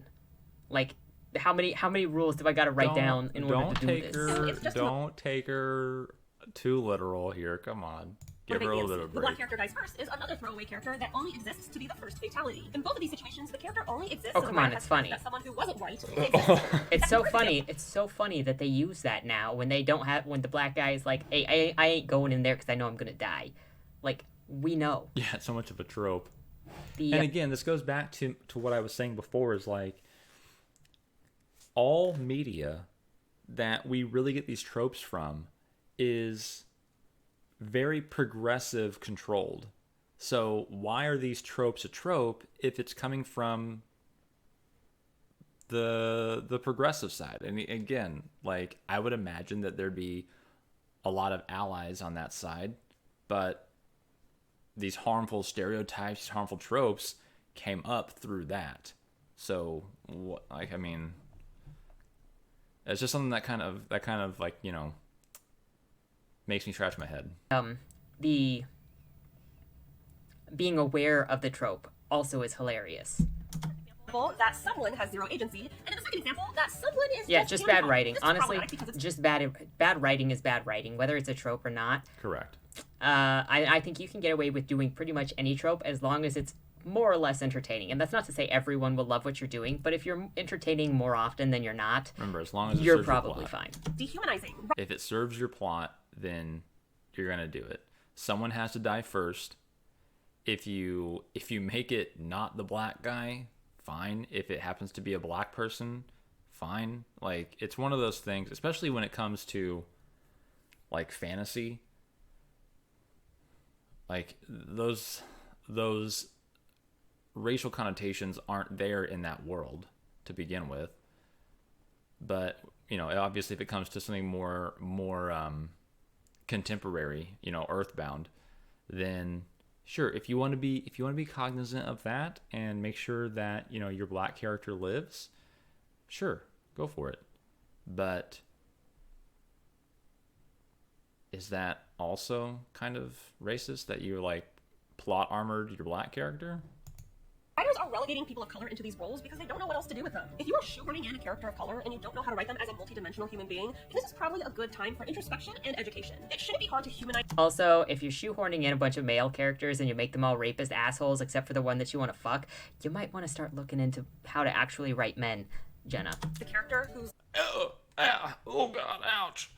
Like, how many rules do I got to write down in order to do this? Don't take her too literal here. Come on. Give her a little bit of a The break. black character dies first is another throwaway character that only exists to be the first fatality. In both of these situations, the character only exists Oh, so the come writer on, has it's proof funny. that someone who wasn't white exists. It's so funny. It's so funny that they use that now when they don't have, when the black guy is like, hey, I ain't going in there because I know I'm gonna die. Like, we know. Yeah, it's so much of a trope. The And again, this goes back to what I was saying before, is like, all media that we really get these tropes from is very progressive controlled. So why are these tropes a trope if it's coming from the progressive side? And again, like, I would imagine that there'd be a lot of allies on that side, but these harmful stereotypes, these harmful tropes came up through that. So, like, I mean, it's just something that kind of like, you know, makes me scratch my head. the being aware of the trope also is hilarious. That someone has zero agency, and in the second example, that someone is Just bad writing. This is Honestly, problematic because it's just bad writing is bad writing, whether it's a trope or not. Correct. I think you can get away with doing pretty much any trope as long as it's more or less entertaining. And that's not to say everyone will love what you're doing, but if you're entertaining more often than you're not, Remember, as long as it you're serves your probably plot. fine. dehumanizing. If it serves your plot, then you're gonna do it. Someone has to die first. If you make it not the black guy, fine. If it happens to be a black person, fine. Like, it's one of those things, especially when it comes to, like, fantasy. Like, those racial connotations aren't there in that world to begin with. But, you know, obviously if it comes to something more contemporary, you know, earthbound, then sure, if you want to be cognizant of that and make sure that, you know, your black character lives, sure, go for it. But is that also kind of racist that you, like, plot armored your black character? Writers are relegating people of color into these roles because they don't know what else to do with them. If you are shoehorning in a character of color and you don't know how to write them as a multidimensional human being, this is probably a good time for introspection and education. It shouldn't be hard to humanize. Also, if you're shoehorning in a bunch of male characters and you make them all rapist assholes except for the one that you want to fuck, you might want to start looking into how to actually write men, Jenna. The character who's Oh god, ouch.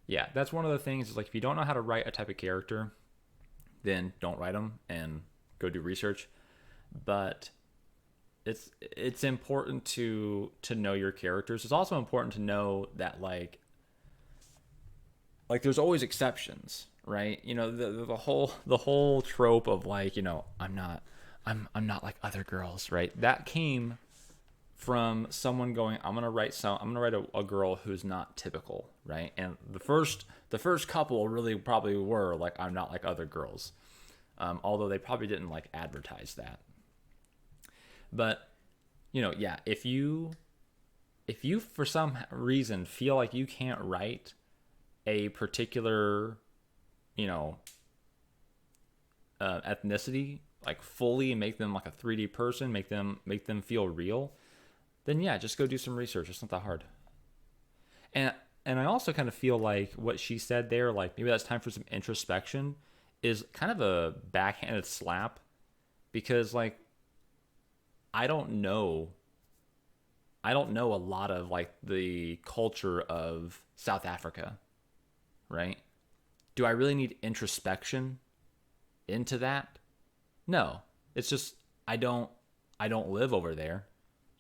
Yeah, that's one of the things, is like, if you don't know how to write a type of character, then don't write them and go do research. But it's important to know your characters. It's also important to know that, like there's always exceptions, right? You know, the whole trope of, like, you know, I'm not like other girls, right? That came from someone going, I'm gonna write a girl who's not typical, right? And the first couple really probably were like, I'm not like other girls, although they probably didn't, like, advertise that. But, you know, yeah, if you for some reason feel like you can't write a particular, you know, ethnicity, like, fully, and make them like a 3D person, make them feel real, then yeah, just go do some research. It's not that hard. And I also kind of feel like what she said there, like, maybe that's time for some introspection, is kind of a backhanded slap, because, like, I don't know I don't know a lot of like the culture of South Africa, right? Do I really need introspection into that? No. It's just I don't live over there.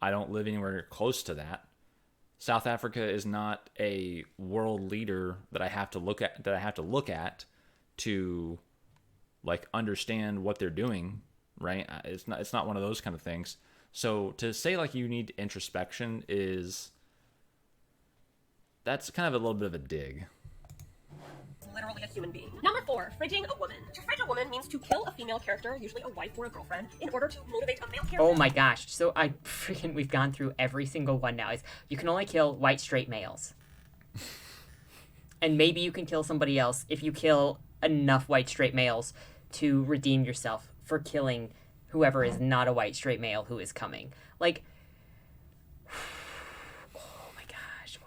I don't live anywhere close to that. South Africa is not a world leader that I have to look at to like understand what they're doing, right? It's not one of those kind of things. So to say like you need introspection that's kind of a little bit of a dig. Literally a human being. Number 4, fridging a woman. To fridge a woman means to kill a female character, usually a wife or a girlfriend, in order to motivate a male character. Oh my gosh. So we've gone through every single one now. You can only kill white straight males. And maybe you can kill somebody else if you kill enough white straight males to redeem yourself for killing whoever is not a white straight male who is coming. Like, oh my gosh.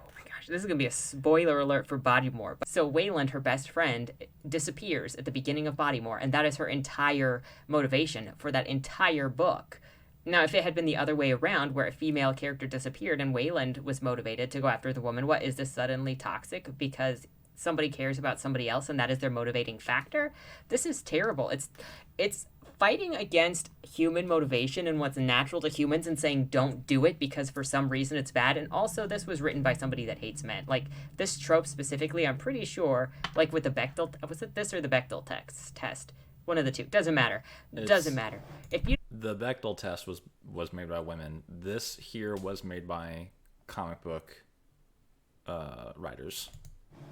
This is going to be a spoiler alert for Bodymore. So Wayland, her best friend, disappears at the beginning of Bodymore, and that is her entire motivation for that entire book. Now, if it had been the other way around, where a female character disappeared and Wayland was motivated to go after the woman, what, is this suddenly toxic because somebody cares about somebody else and that is their motivating factor? This is terrible. It's fighting against human motivation and what's natural to humans and saying don't do it because for some reason it's bad. And also, this was written by somebody that hates men. Like, this trope specifically, I'm pretty sure, like with the Bechdel, was it this or the Bechdel test? One of the two. Doesn't matter. Doesn't matter. The Bechdel test was made by women. This here was made by comic book writers.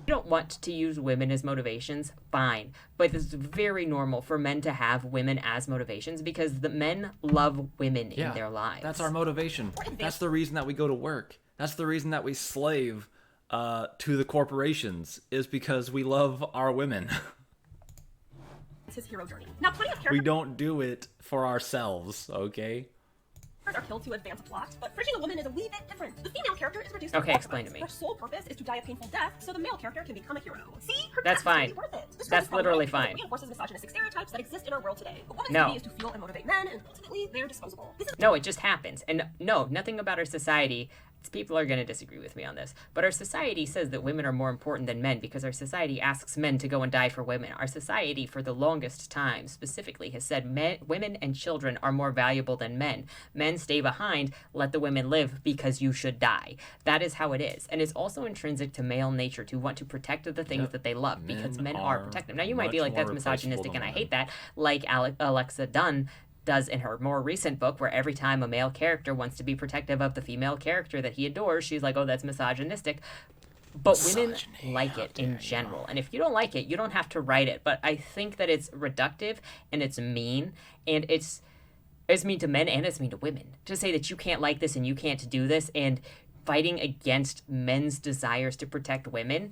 You don't want to use women as motivations, fine. But it's very normal for men to have women as motivations because the men love women in their lives. That's our motivation. That's the reason that we go to work. That's the reason that we slave to the corporations, is because we love our women. It's his hero journey. Now, plenty of We characters don't do it for ourselves, okay? are killed to advance a plot, but fridging a woman is a wee bit different. The female character is reduced to Okay, a explain to me. Her sole purpose is to die a painful death, so the male character can become a hero. See? Her That's death is fine. really worth it. This That's is literally problematic because fine. It reinforces misogynistic stereotypes that exist in our world today. A woman's No. duty is to fuel and motivate men, and ultimately, they're disposable. This is No, it just happens. And no, nothing about our society. People are going to disagree with me on this. But our society says that women are more important than men because our society asks men to go and die for women. Our society, for the longest time, specifically, has said women and children are more valuable than men. Men stay behind, let the women live because you should die. That is how it is. And it's also intrinsic to male nature to want to protect the things that they love because men are protective. Now, you might be like, that's misogynistic and I hate that, like Alexa Dunn does in her more recent book, where every time a male character wants to be protective of the female character that he adores, she's like, oh, that's misogynistic. But women like it in general. And if you don't like it, you don't have to write it. But I think that it's reductive and it's mean. And it's mean to men and it's mean to women. To say that you can't like this and you can't do this and fighting against men's desires to protect women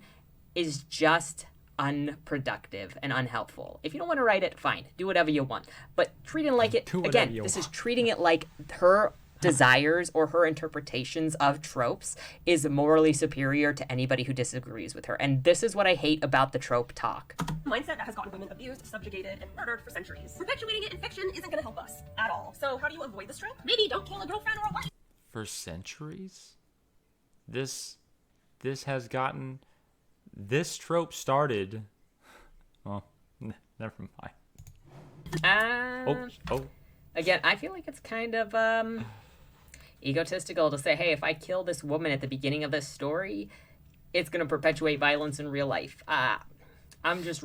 is just unproductive and unhelpful. If you don't want to write it, fine. Do whatever you want. But treating like it, again, this is treating it like her desires or her interpretations of tropes is morally superior to anybody who disagrees with her. And this is what I hate about the trope talk. mindset that has gotten women abused, subjugated, and murdered for centuries. Perpetuating it in fiction isn't going to help us at all. So how do you avoid this trope? Maybe don't kill a girlfriend or a wife. For centuries? This trope started. Well, never mind. Again, I feel like it's kind of egotistical to say, hey, if I kill this woman at the beginning of this story, it's going to perpetuate violence in real life. I am just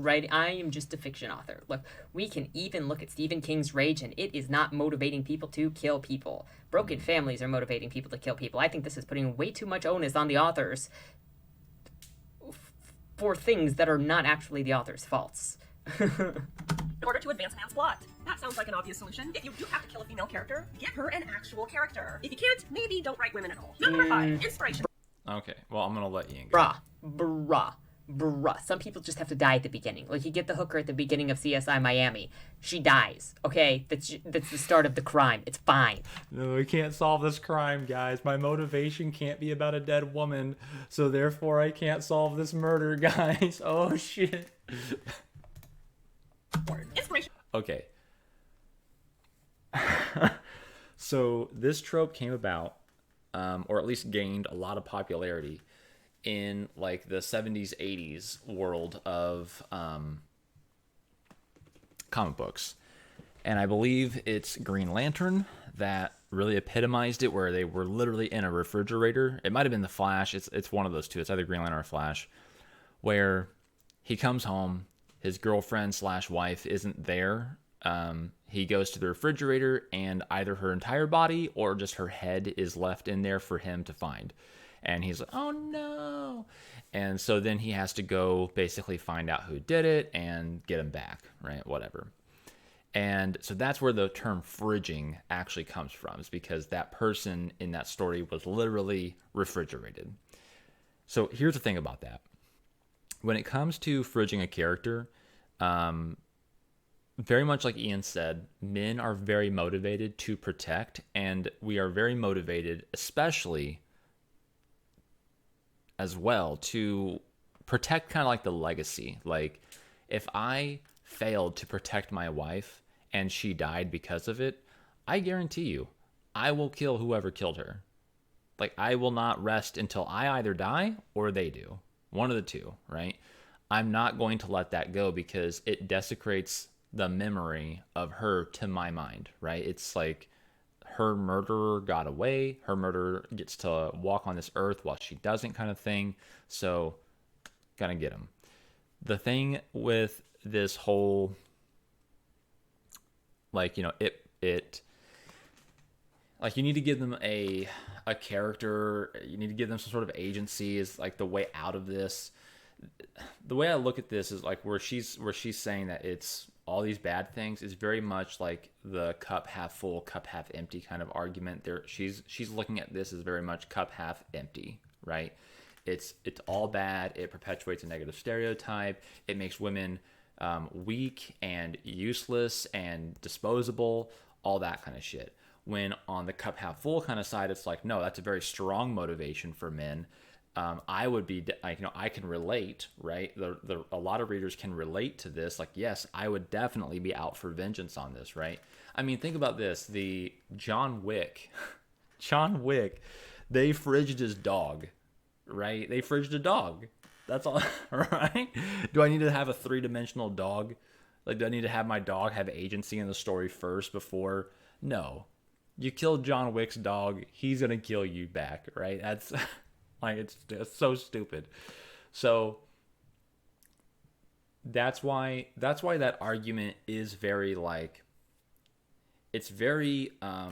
a fiction author. Look, we can even look at Stephen King's Rage, and it is not motivating people to kill people. Broken families are motivating people to kill people. I think this is putting way too much onus on the authors for things that are not actually the author's faults. In order to advance a man's plot. That sounds like an obvious solution. If you do have to kill a female character, give her an actual character. If you can't, maybe don't write women at all. Number 5, inspiration. Okay, well, I'm gonna let Ian go. Bruh. Some people just have to die at the beginning. Like, you get the hooker at the beginning of CSI Miami. She dies, okay? That's the start of the crime. It's fine. No, we can't solve this crime, guys. My motivation can't be about a dead woman, so therefore I can't solve this murder, guys. Oh, shit. Inspiration. Okay. So this trope came about or at least gained a lot of popularity in like the 70s, 80s world of comic books. And I believe it's Green Lantern that really epitomized it, where they were literally in a refrigerator. It might have been the Flash. It's one of those two. It's either Green Lantern or Flash, where he comes home, his girlfriend slash wife isn't there. He goes to the refrigerator, and either her entire body or just her head is left in there for him to find. And he's like, oh no. And so then he has to go basically find out who did it and get him back, right? Whatever. And so that's where the term fridging actually comes from, is because that person in that story was literally refrigerated. So here's the thing about that. When it comes to fridging a character, very much like Ian said, men are very motivated to protect, and we are very motivated, especially as well, to protect kind of like the legacy. Like, if I failed to protect my wife and she died because of it, I guarantee you, I will kill whoever killed her. Like, I will not rest until I either die or they do. One of the two, right? I'm not going to let that go, because it desecrates the memory of her to my mind, right? It's like her murderer got away. Her murderer gets to walk on this earth while she doesn't, kind of thing. So, gotta get him. The thing with this whole, like, you know, it like, you need to give them a character. You need to give them some sort of agency, is like the way out of this. The way I look at this is like where she's saying that it's all these bad things is very much like the cup half full, cup half empty kind of argument. There, she's looking at this as very much cup half empty, right? It's all bad. It perpetuates a negative stereotype. It makes women weak and useless and disposable, all that kind of shit. When on the cup half full kind of side, it's like, no, that's a very strong motivation for men. I would be, like, you know, I can relate, right? A lot of readers can relate to this. Like, yes, I would definitely be out for vengeance on this, right? I mean, think about this. The John Wick, they fridged his dog, right? They fridged a dog. That's all, right? Do I need to have a 3-dimensional dog? Like, do I need to have my dog have agency in the story first before? No. You killed John Wick's dog, he's going to kill you back, right? That's... like, it's so stupid. So that's why that argument is very, like, it's very how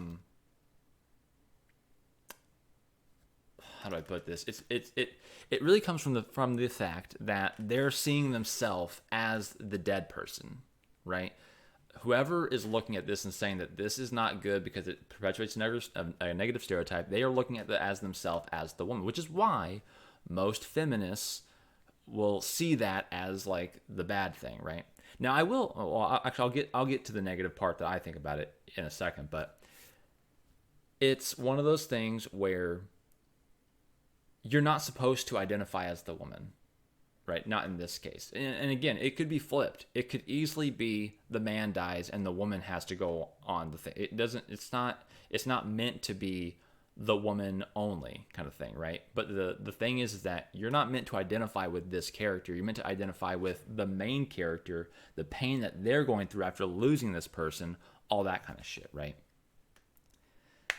do I put this? It really comes from the fact that they're seeing themselves as the dead person, right? Whoever is looking at this and saying that this is not good because it perpetuates a negative stereotype, they are looking at it as themselves as the woman, which is why most feminists will see that as like the bad thing, right? Now, I'll get to the negative part that I think about it in a second, but it's one of those things where you're not supposed to identify as the woman. Right, not in this case. And again, it could be flipped. It could easily be the man dies and the woman has to go on the thing. It's not meant to be the woman only kind of thing, right? But the thing is that you're not meant to identify with this character. You're meant to identify with the main character, the pain that they're going through after losing this person, all that kind of shit, right?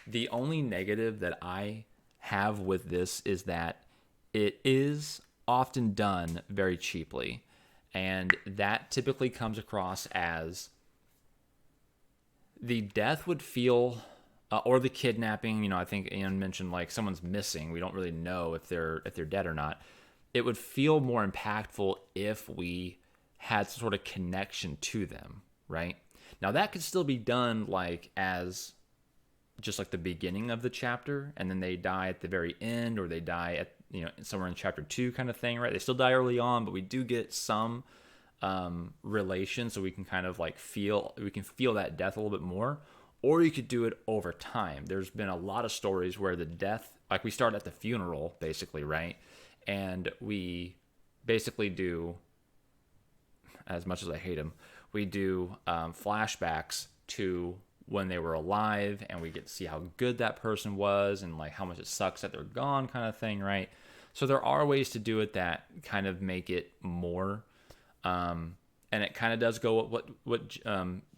The only negative that I have with this is that it is often done very cheaply, and that typically comes across as the death would feel or the kidnapping. You know, I think Ian mentioned, like, someone's missing, we don't really know if they're dead or not. It would feel more impactful if we had some sort of connection to them, right? Now, that could still be done like as just like the beginning of the chapter, and then they die at the very end, or they die at, you know, somewhere in chapter 2 kind of thing, right? They still die early on, but we do get some relation, so we can kind of like feel that death a little bit more. Or you could do it over time. There's been a lot of stories where the death, like, we start at the funeral basically, right? And we basically do, as much as I hate him, we do flashbacks to when they were alive, and we get to see how good that person was and like how much it sucks that they're gone kind of thing, right? So there are ways to do it that kind of make it more, and it kind of does go what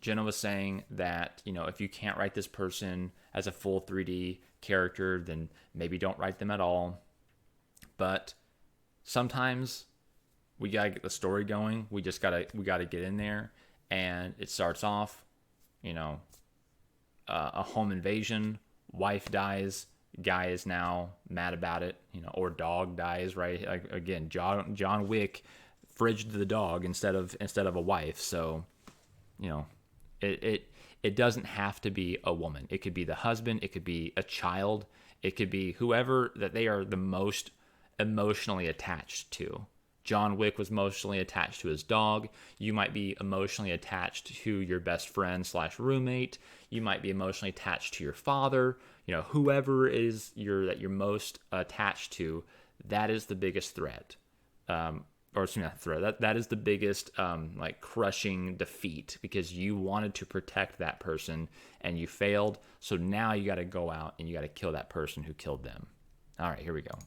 Jenna was saying, that, you know, if you can't write this person as a full 3D character, then maybe don't write them at all. But sometimes we gotta get the story going. We gotta get in there, and it starts off, you know, a home invasion, wife dies, guy is now mad about it, you know, or dog dies, right? Like, again, John Wick fridged the dog instead of a wife. So, you know, it doesn't have to be a woman. It could be the husband, it could be a child, it could be whoever that they are the most emotionally attached to. John Wick was emotionally attached to his dog. You might be emotionally attached to your best friend / roommate. You might be emotionally attached to your father. You know, whoever is that you're most attached to, that is the biggest threat. Or excuse me, not threat. That is the biggest like crushing defeat, because you wanted to protect that person and you failed. So now you got to go out and you got to kill that person who killed them. All right, here we go.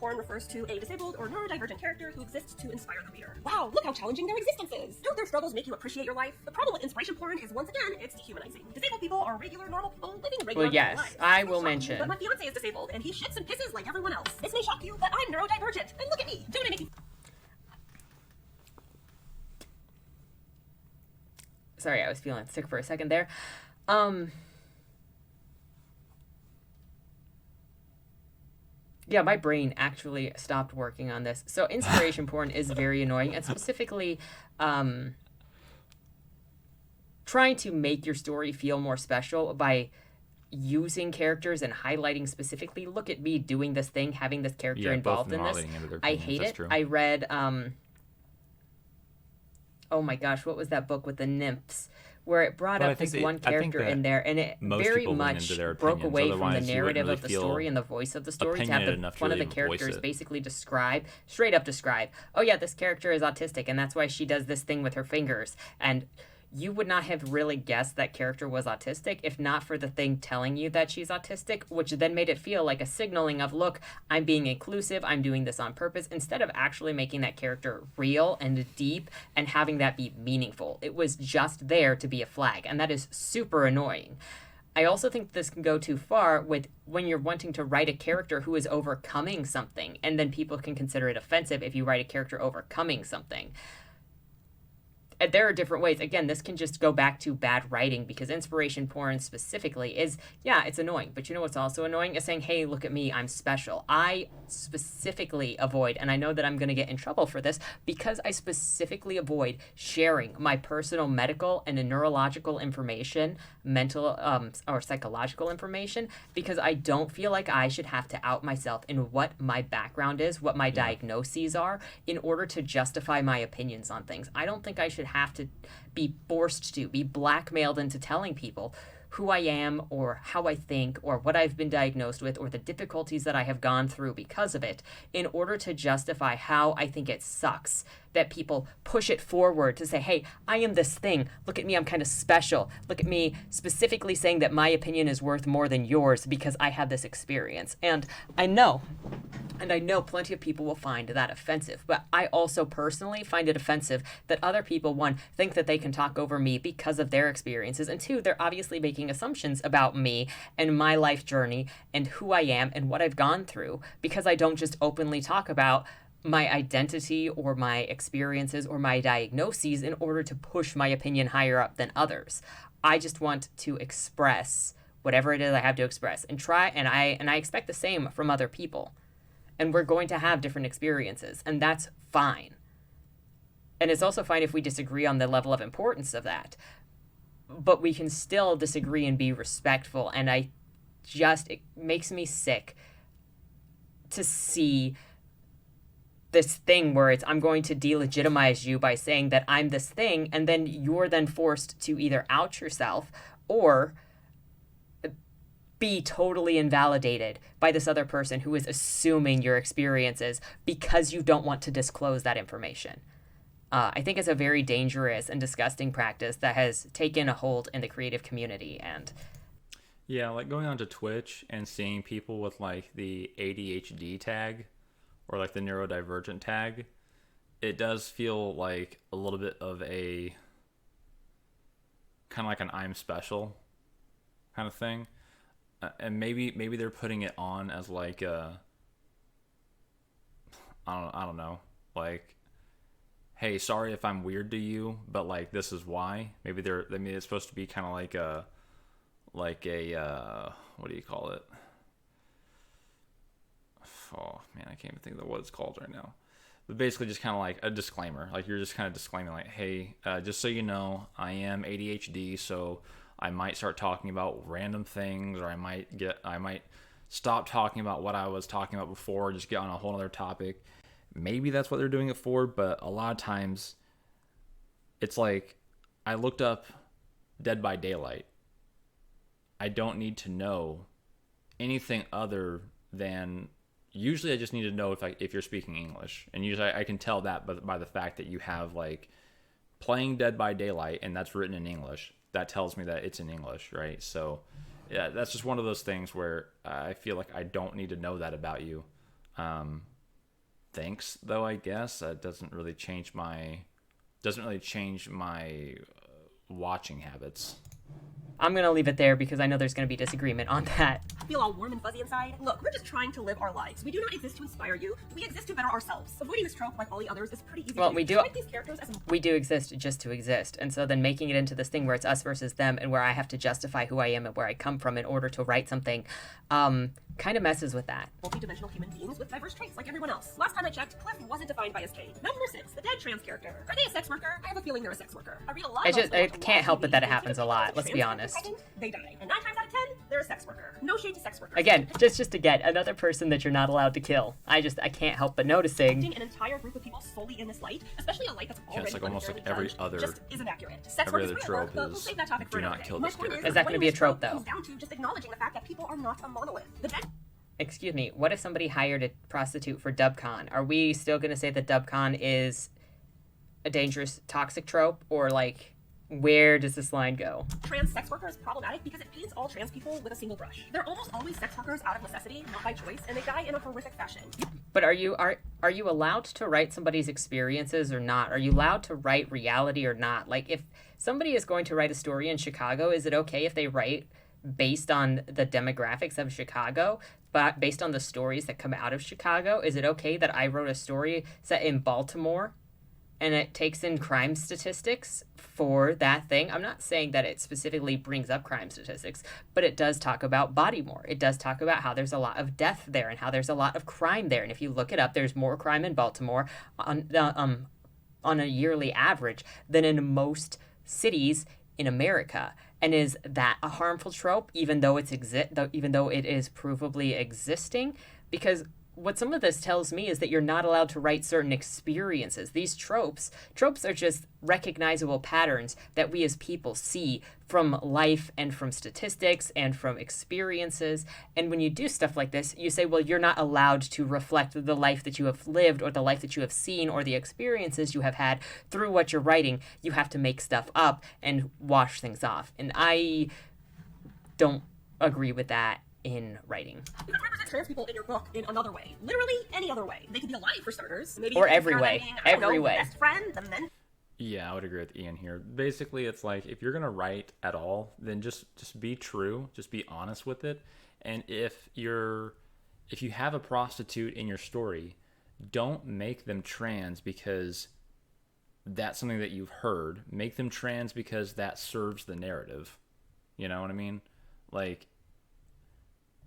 Porn refers to a disabled or neurodivergent character who exists to inspire the reader. Wow, look how challenging their existence is! Don't their struggles make you appreciate your life? The problem with inspiration porn is, once again, it's dehumanizing. Disabled people are regular, normal people living regular, Well, yes, lives. I will mention. But my fiance is disabled, and he shits and pisses like everyone else. This may shock you, but I'm neurodivergent, and look at me! Don't I make you... Sorry, I was feeling sick for a second there. Yeah, my brain actually stopped working on this. So inspiration porn is very annoying, and specifically trying to make your story feel more special by using characters and highlighting specifically, look at me doing this thing, having this character involved in this. I hate it. True. I read, oh my gosh, what was that book with the nymphs? Where it brought up this one character in there, and it very much broke away from the narrative of the story and the voice of the story to have one of the characters basically straight up describe, oh yeah, this character is autistic, and that's why she does this thing with her fingers. And you would not have really guessed that character was autistic if not for the thing telling you that she's autistic, which then made it feel like a signaling of, look, I'm being inclusive, I'm doing this on purpose, instead of actually making that character real and deep and having that be meaningful. It was just there to be a flag, and that is super annoying. I also think this can go too far with when you're wanting to write a character who is overcoming something, and then people can consider it offensive if you write a character overcoming something. There are different ways. Again, this can just go back to bad writing, because inspiration porn specifically is, yeah, it's annoying. But you know what's also annoying is saying, hey, look at me, I'm special. I specifically avoid, and I know that I'm going to get in trouble for this, because I specifically avoid sharing my personal medical and neurological information, mental or psychological information, because I don't feel like I should have to out myself in what my background is, what my diagnoses are, in order to justify my opinions on things. I don't think I should have to be forced to be blackmailed into telling people who I am or how I think or what I've been diagnosed with or the difficulties that I have gone through because of it, in order to justify how I think it sucks that people push it forward to say, hey, I am this thing. Look at me, I'm kind of special. Look at me specifically saying that my opinion is worth more than yours because I have this experience. And I know plenty of people will find that offensive, but I also personally find it offensive that other people, one, think that they can talk over me because of their experiences, and two, they're obviously making assumptions about me and my life journey and who I am and what I've gone through, because I don't just openly talk about my identity or my experiences or my diagnoses in order to push my opinion higher up than others. I just want to express whatever it is I have to express and try, and I expect the same from other people. And we're going to have different experiences, and that's fine. And it's also fine if we disagree on the level of importance of that. But we can still disagree and be respectful, and it makes me sick to see this thing where it's, I'm going to delegitimize you by saying that I'm this thing, and then you're then forced to either out yourself or be totally invalidated by this other person who is assuming your experiences because you don't want to disclose that information. I think it's a very dangerous and disgusting practice that has taken a hold in the creative community. And Yeah, like going onto Twitch and seeing people with like the ADHD tag or like the neurodivergent tag, it does feel like a little bit of a kind of like an I'm special kind of thing. And maybe they're putting it on as like a I don't know, like, hey, sorry if I'm weird to you, but like this is why. Maybe it's supposed to be kind of like a what do you call it? Oh man, I can't even think of what it's called right now. But basically just kind of like a disclaimer. Like you're just kind of disclaiming like, hey, just so you know, I am ADHD, so I might start talking about random things, or I might stop talking about what I was talking about before, just get on a whole other topic. Maybe that's what they're doing it for, but a lot of times it's like I looked up Dead by Daylight. I don't need to know anything other than, usually I just need to know if you're speaking English, and usually I can tell that by the fact that you have like playing Dead by Daylight and that's written in English. That tells me that it's in English, right? So yeah, that's just one of those things where I feel like I don't need to know that about you. Thanks, though, I guess that doesn't really change my watching habits. I'm going to leave it there because I know there's going to be disagreement on that. Feel all warm and fuzzy inside? Look, we're just trying to live our lives. We do not exist to inspire you. We exist to better ourselves. Avoiding this trope, like all the others, is pretty easy. Well, to we do. do. Write these characters as We do exist just to exist. And so then making it into this thing where it's us versus them and where I have to justify who I am and where I come from in order to write something kind of messes with that. multi-dimensional human beings with diverse traits like everyone else. Last time I checked, Cliff wasn't defined by his cane. Number 6, the dead trans character. Are they a sex worker? I have a feeling they're a sex worker. I read a lot. I can't help it that it happens a lot, let's be honest. They die. And 9 times out of 10, they're a sex worker. No shade to sex workers. Again, just again, another person that you're not allowed to kill. I can't help but noticing. An entire group of people solely in this light, especially a light that's already it's like almost like every other just isn't accurate. Sex every work other is real trope work, but we'll is save that topic for do another not day. kill My this point character. Is that gonna be a trope, though? Comes down to just acknowledging the fact that people are not a monolith. The dead Excuse me, what if somebody hired a prostitute for DubCon? Are we still going to say that DubCon is a dangerous, toxic trope? Or, like, where does this line go? trans sex worker is problematic because it paints all trans people with a single brush. They're almost always sex workers out of necessity, not by choice, and they die in a horrific fashion. But are you allowed to write somebody's experiences or not? Are you allowed to write reality or not? Like, if somebody is going to write a story in Chicago, is it okay if they write based on the demographics of Chicago, but based on the stories that come out of Chicago? Is it okay that I wrote a story set in Baltimore and it takes in crime statistics for that thing? I'm not saying that it specifically brings up crime statistics, but it does talk about Bodymore. It does talk about how there's a lot of death there and how there's a lot of crime there. And if you look it up, there's more crime in Baltimore on a yearly average than in most cities in America. And is that a harmful trope, even though it is provably existing? Because what some of this tells me is that you're not allowed to write certain experiences. These tropes are just recognizable patterns that we as people see from life and from statistics and from experiences. And when you do stuff like this, you say, well, you're not allowed to reflect the life that you have lived or the life that you have seen or the experiences you have had through what you're writing. You have to make stuff up and wash things off. And I don't agree with that in writing. You can represent trans people in your book in another way. Literally any other way. They could be alive for starters. Maybe Or every way. Every way. Best friend, the men. Yeah, I would agree with Ian here. Basically, it's like if you're gonna write at all, then just be true, just be honest with it. And if you have a prostitute in your story, don't make them trans because that's something that you've heard. Make them trans because that serves the narrative. You know what I mean? Like,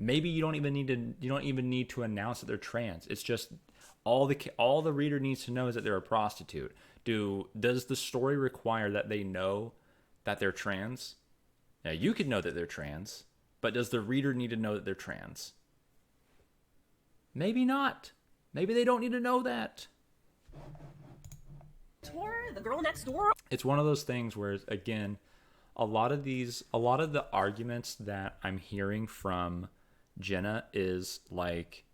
maybe you don't even need to announce that they're trans. It's just all the reader needs to know is that they're a prostitute. Does the story require that they know that they're trans? Now, you could know that they're trans, but does the reader need to know that they're trans? Maybe not. Maybe they don't need to know that. The girl next door. It's one of those things where, again, a lot of the arguments that I'm hearing from Jenna is like,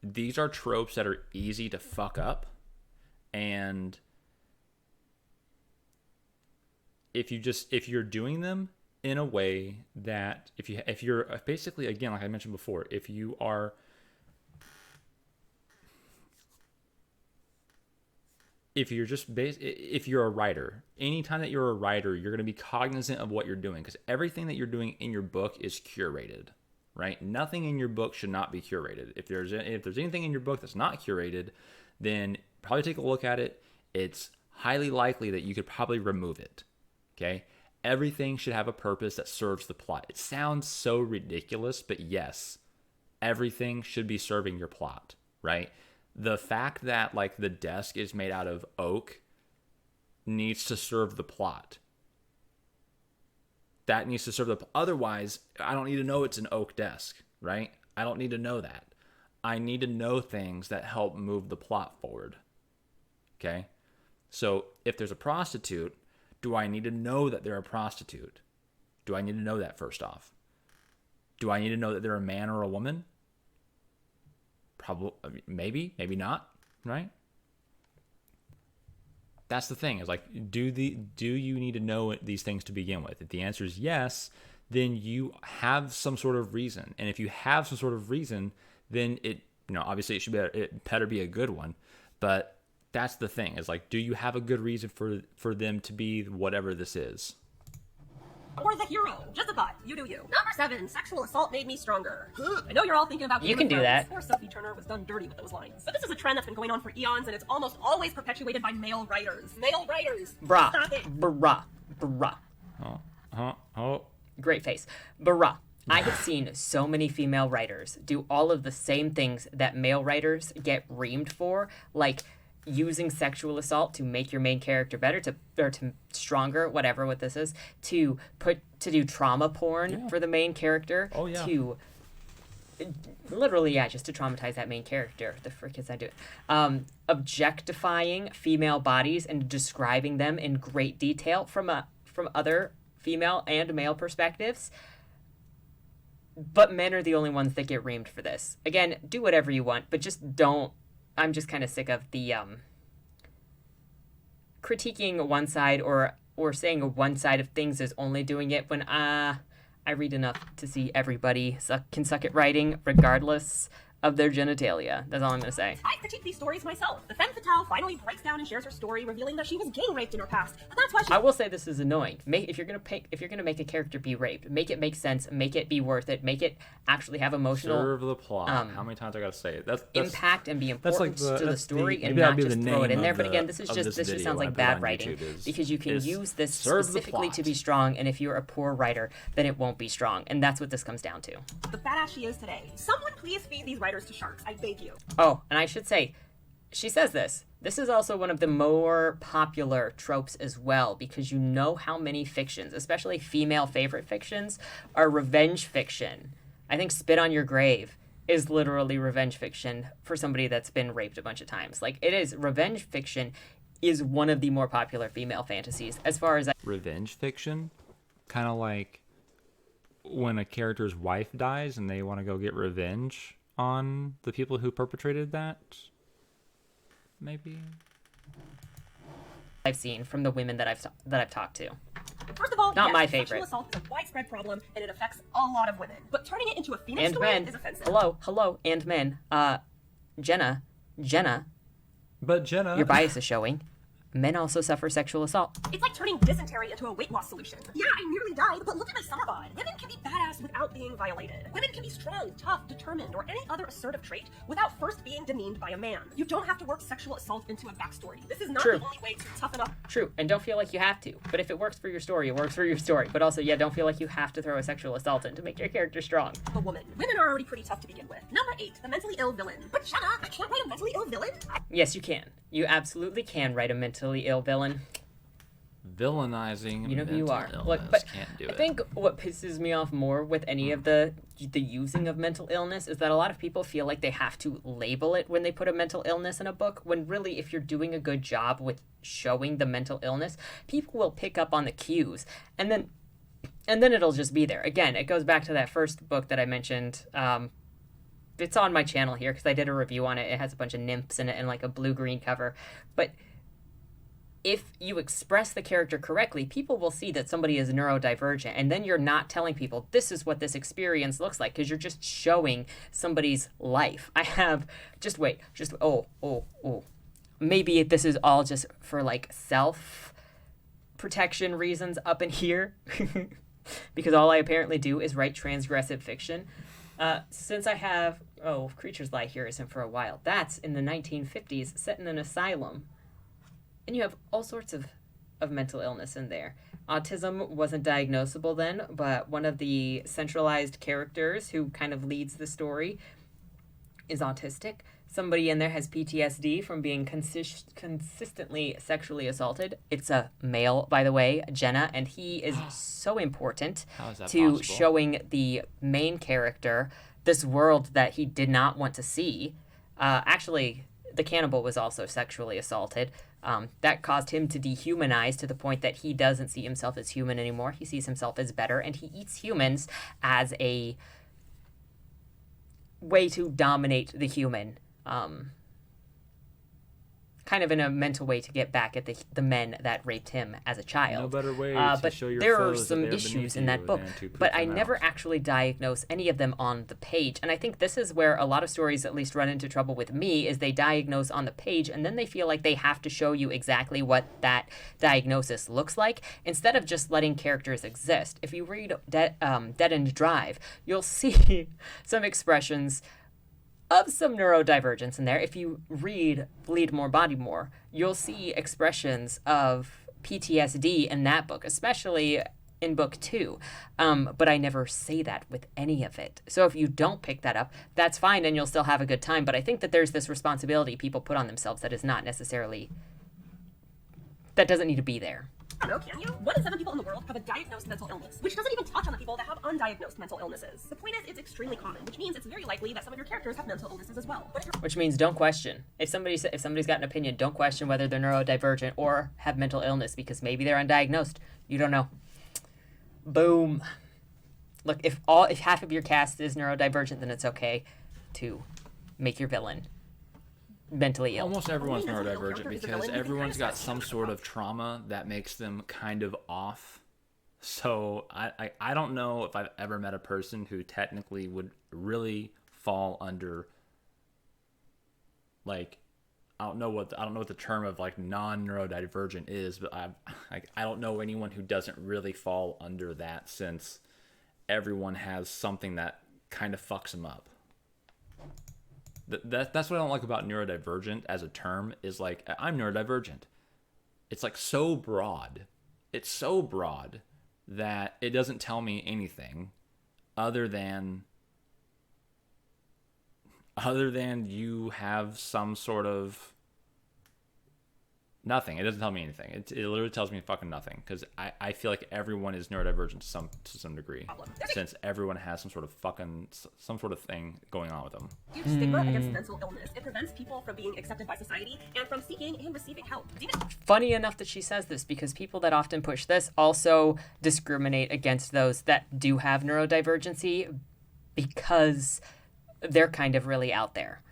these are tropes that are easy to fuck up, and if you're doing them in a way that if you're basically, again, like I mentioned before, if you're a writer, anytime that you're a writer, you're going to be cognizant of what you're doing, because everything that you're doing in your book is curated, right? Nothing in your book should not be curated. If there's anything in your book that's not curated, then probably take a look at it. It's highly likely that you could probably remove it. Okay? Everything should have a purpose that serves the plot. It sounds so ridiculous, but yes, everything should be serving your plot, right? The fact that like the desk is made out of oak needs to serve the plot. That needs to serve the... Otherwise, I don't need to know it's an oak desk, right? I don't need to know that. I need to know things that help move the plot forward. Okay? So if there's a prostitute, do I need to know that they're a prostitute? Do I need to know that first off? Do I need to know that they're a man or a woman? Probably, maybe not, right? That's the thing, is like, do you need to know these things to begin with? If the answer is yes, then you have some sort of reason. And if you have some sort of reason, then obviously it better be a good one. But that's the thing, is like, do you have a good reason for them to be whatever this is? Or the hero. Just a thought. You do you. Number 7. Sexual assault made me stronger. I know you're all thinking about... You can do that. Poor Sophie Turner was done dirty with those lines. But this is a trend that's been going on for eons, and it's almost always perpetuated by male writers. Male writers! Bruh. Stop it! Bruh. Oh. Great face. Bruh. I have seen so many female writers do all of the same things that male writers get reamed for, like using sexual assault to make your main character better, to stronger, whatever what this is, to do trauma porn for the main character, to literally, just to traumatize that main character. The frick is that doing? Objectifying female bodies and describing them in great detail from other female and male perspectives. But men are the only ones that get reamed for this. Again, do whatever you want, but just don't. I'm just kind of sick of the critiquing one side or saying one side of things is only doing it when I read enough to see everybody can suck at writing regardless of their genitalia. That's all I'm going to say. I critique these stories myself. The femme fatale finally breaks down and shares her story, revealing that she was gang raped in her past. And that's why she... I will say this is annoying. If you're gonna make a character be raped, make it make sense, make it be worth it, make it actually have emotional... Serve the plot. How many times I gotta say it? That's impact and be important to the story, and not just throw it in there. But again, this just sounds like bad writing, because you can use this specifically to be strong, and if you're a poor writer, then it won't be strong. And that's what this comes down to. The badass she is today. Someone please feed these writers to sharks. I beg you. Oh, and I should say, she says this. This is also one of the more popular tropes as well, because you know how many fictions, especially female favorite fictions, are revenge fiction. I think Spit on Your Grave is literally revenge fiction for somebody that's been raped a bunch of times. Like, it is, revenge fiction is one of the more popular female fantasies as far as... Revenge fiction? Kind of like when a character's wife dies and they want to go get revenge on the people who perpetrated that, maybe. I've seen from the women that I've talked to. First of all, not yes, my favorite. Sexual assault is a widespread problem, and it affects a lot of women. But turning it into a female story is offensive. Hello, and men. Jenna. But Jenna, your bias is showing. Men also suffer sexual assault. It's like turning dysentery into a weight loss solution. Yeah, I nearly died, but look at my summer bod. Women can be badass without being violated. Women can be strong, tough, determined, or any other assertive trait without first being demeaned by a man. You don't have to work sexual assault into a backstory. This is not the only way to toughen up. True, and don't feel like you have to. But if it works for your story, it works for your story. But also, don't feel like you have to throw a sexual assault in to make your character strong. A woman. Women are already pretty tough to begin with. Number 8, the mentally ill villain. But Jenna, I can't write a mentally ill villain? Yes, you can. You absolutely can write a mentally ill villain. Villainizing, you know who you are. Look, but I think what pisses me off more with any of the using of mental illness is that a lot of people feel like they have to label it when they put a mental illness in a book, when really, if you're doing a good job with showing the mental illness, people will pick up on the cues, and then it'll just be there. Again, it goes back to that first book that I mentioned. It's on my channel here because I did a review on it. It has a bunch of nymphs in it and like a blue-green cover, but if you express the character correctly, people will see that somebody is neurodivergent, and then you're not telling people this is what this experience looks like, because you're just showing somebody's life. I have maybe this is all just for like self protection reasons up in here, because all I apparently do is write transgressive fiction. Since I have Creatures Lie Here isn't for a while. That's in the 1950s, set in an asylum. And you have all sorts of mental illness in there. Autism wasn't diagnosable then, but one of the centralized characters who kind of leads the story is autistic. Somebody in there has PTSD from being consistently sexually assaulted. It's a male, by the way, Jenna, and he is so important to possible? showing the main character this world that he did not want to see. Actually, the cannibal was also sexually assaulted. That caused him to dehumanize to the point that he doesn't see himself as human anymore. He sees himself as better, and he eats humans as a way to dominate the human. Kind of in a mental way to get back at the men that raped him as a child. No better way to but show your there are foes that some they are issues beneath in that you book, than to poop but I them never out. actually diagnose any of them on the page. And I think this is where a lot of stories at least run into trouble with me, is they diagnose on the page and then they feel like they have to show you exactly what that diagnosis looks like, instead of just letting characters exist. If you read Dead End Drive, you'll see some expressions of some neurodivergence in there. If you read Bleed More, Body More, you'll see expressions of PTSD in that book, especially in book 2. But I never say that with any of it. So if you don't pick that up, that's fine and you'll still have a good time. But I think that there's this responsibility people put on themselves that is not necessarily, that doesn't need to be there. I don't know, can you? 1 in 7 people in the world have a diagnosed mental illness, which doesn't even touch on the people that have undiagnosed mental illnesses. The point is, it's extremely common, which means it's very likely that some of your characters have mental illnesses as well. Which means don't question. If somebody's got an opinion, don't question whether they're neurodivergent or have mental illness, because maybe they're undiagnosed. You don't know. Boom. Look, if half of your cast is neurodivergent, then it's okay to make your villain mentally ill. Almost everyone's neurodivergent because everyone's got some sort of trauma that makes them kind of off. So I don't know if I've ever met a person who technically would really fall under, like, I don't know what the term of like non-neurodivergent is, but I don't know anyone who doesn't really fall under that, since everyone has something that kind of fucks them up. That's what I don't like about neurodivergent as a term, is like, I'm neurodivergent. It's like so broad. It's so broad that it doesn't tell me anything other than you have some sort of nothing. It doesn't tell me anything. It literally tells me fucking nothing, because I feel like everyone is neurodivergent to some degree, since everyone has some sort of thing going on with them. Huge stigma against mental illness. It prevents people from being accepted by society and from seeking and receiving help. Funny enough that she says this, because people that often push this also discriminate against those that do have neurodivergency, because they're kind of really out there.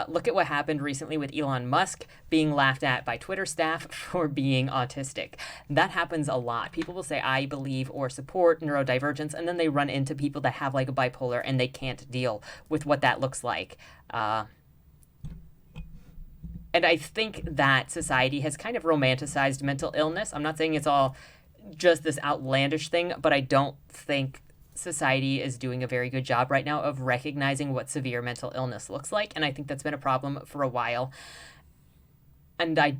Look at what happened recently with Elon Musk being laughed at by Twitter staff for being autistic. That happens a lot. People will say, I believe or support neurodivergence, and then they run into people that have like a bipolar and they can't deal with what that looks like. And I think that society has kind of romanticized mental illness. I'm not saying it's all just this outlandish thing, but I don't think society is doing a very good job right now of recognizing what severe mental illness looks like, and I think that's been a problem for a while. And I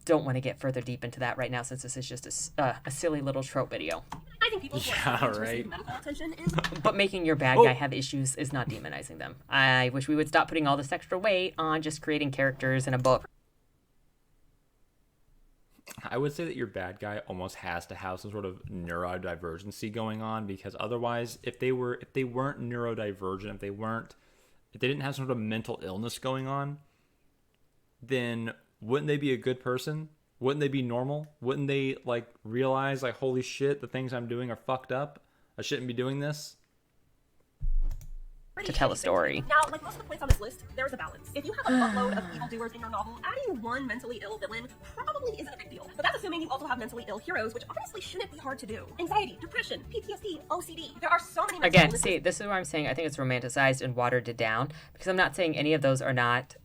don't want to get further deep into that right now, since this is just a silly little trope video. I think people who are seeking to receive medical attention is... But making your bad guy have issues is not demonizing them. I wish we would stop putting all this extra weight on just creating characters in a book. I would say that your bad guy almost has to have some sort of neurodivergency going on, because otherwise, if they weren't neurodivergent, if they didn't have some sort of mental illness going on, then wouldn't they be a good person? Wouldn't they be normal? Wouldn't they like realize, like, holy shit, the things I'm doing are fucked up? I shouldn't be doing this. to tell a story. Now, like most of the points on this list, there's a balance. If you have a buttload of evildoers in your novel, adding one mentally ill villain probably isn't a big deal. But that's assuming you also have mentally ill heroes, which honestly shouldn't be hard to do. Anxiety, depression, PTSD, OCD. There are so many mental Again, illnesses. see, this is where I'm saying I think it's romanticized and watered it down, because I'm not saying any of those are not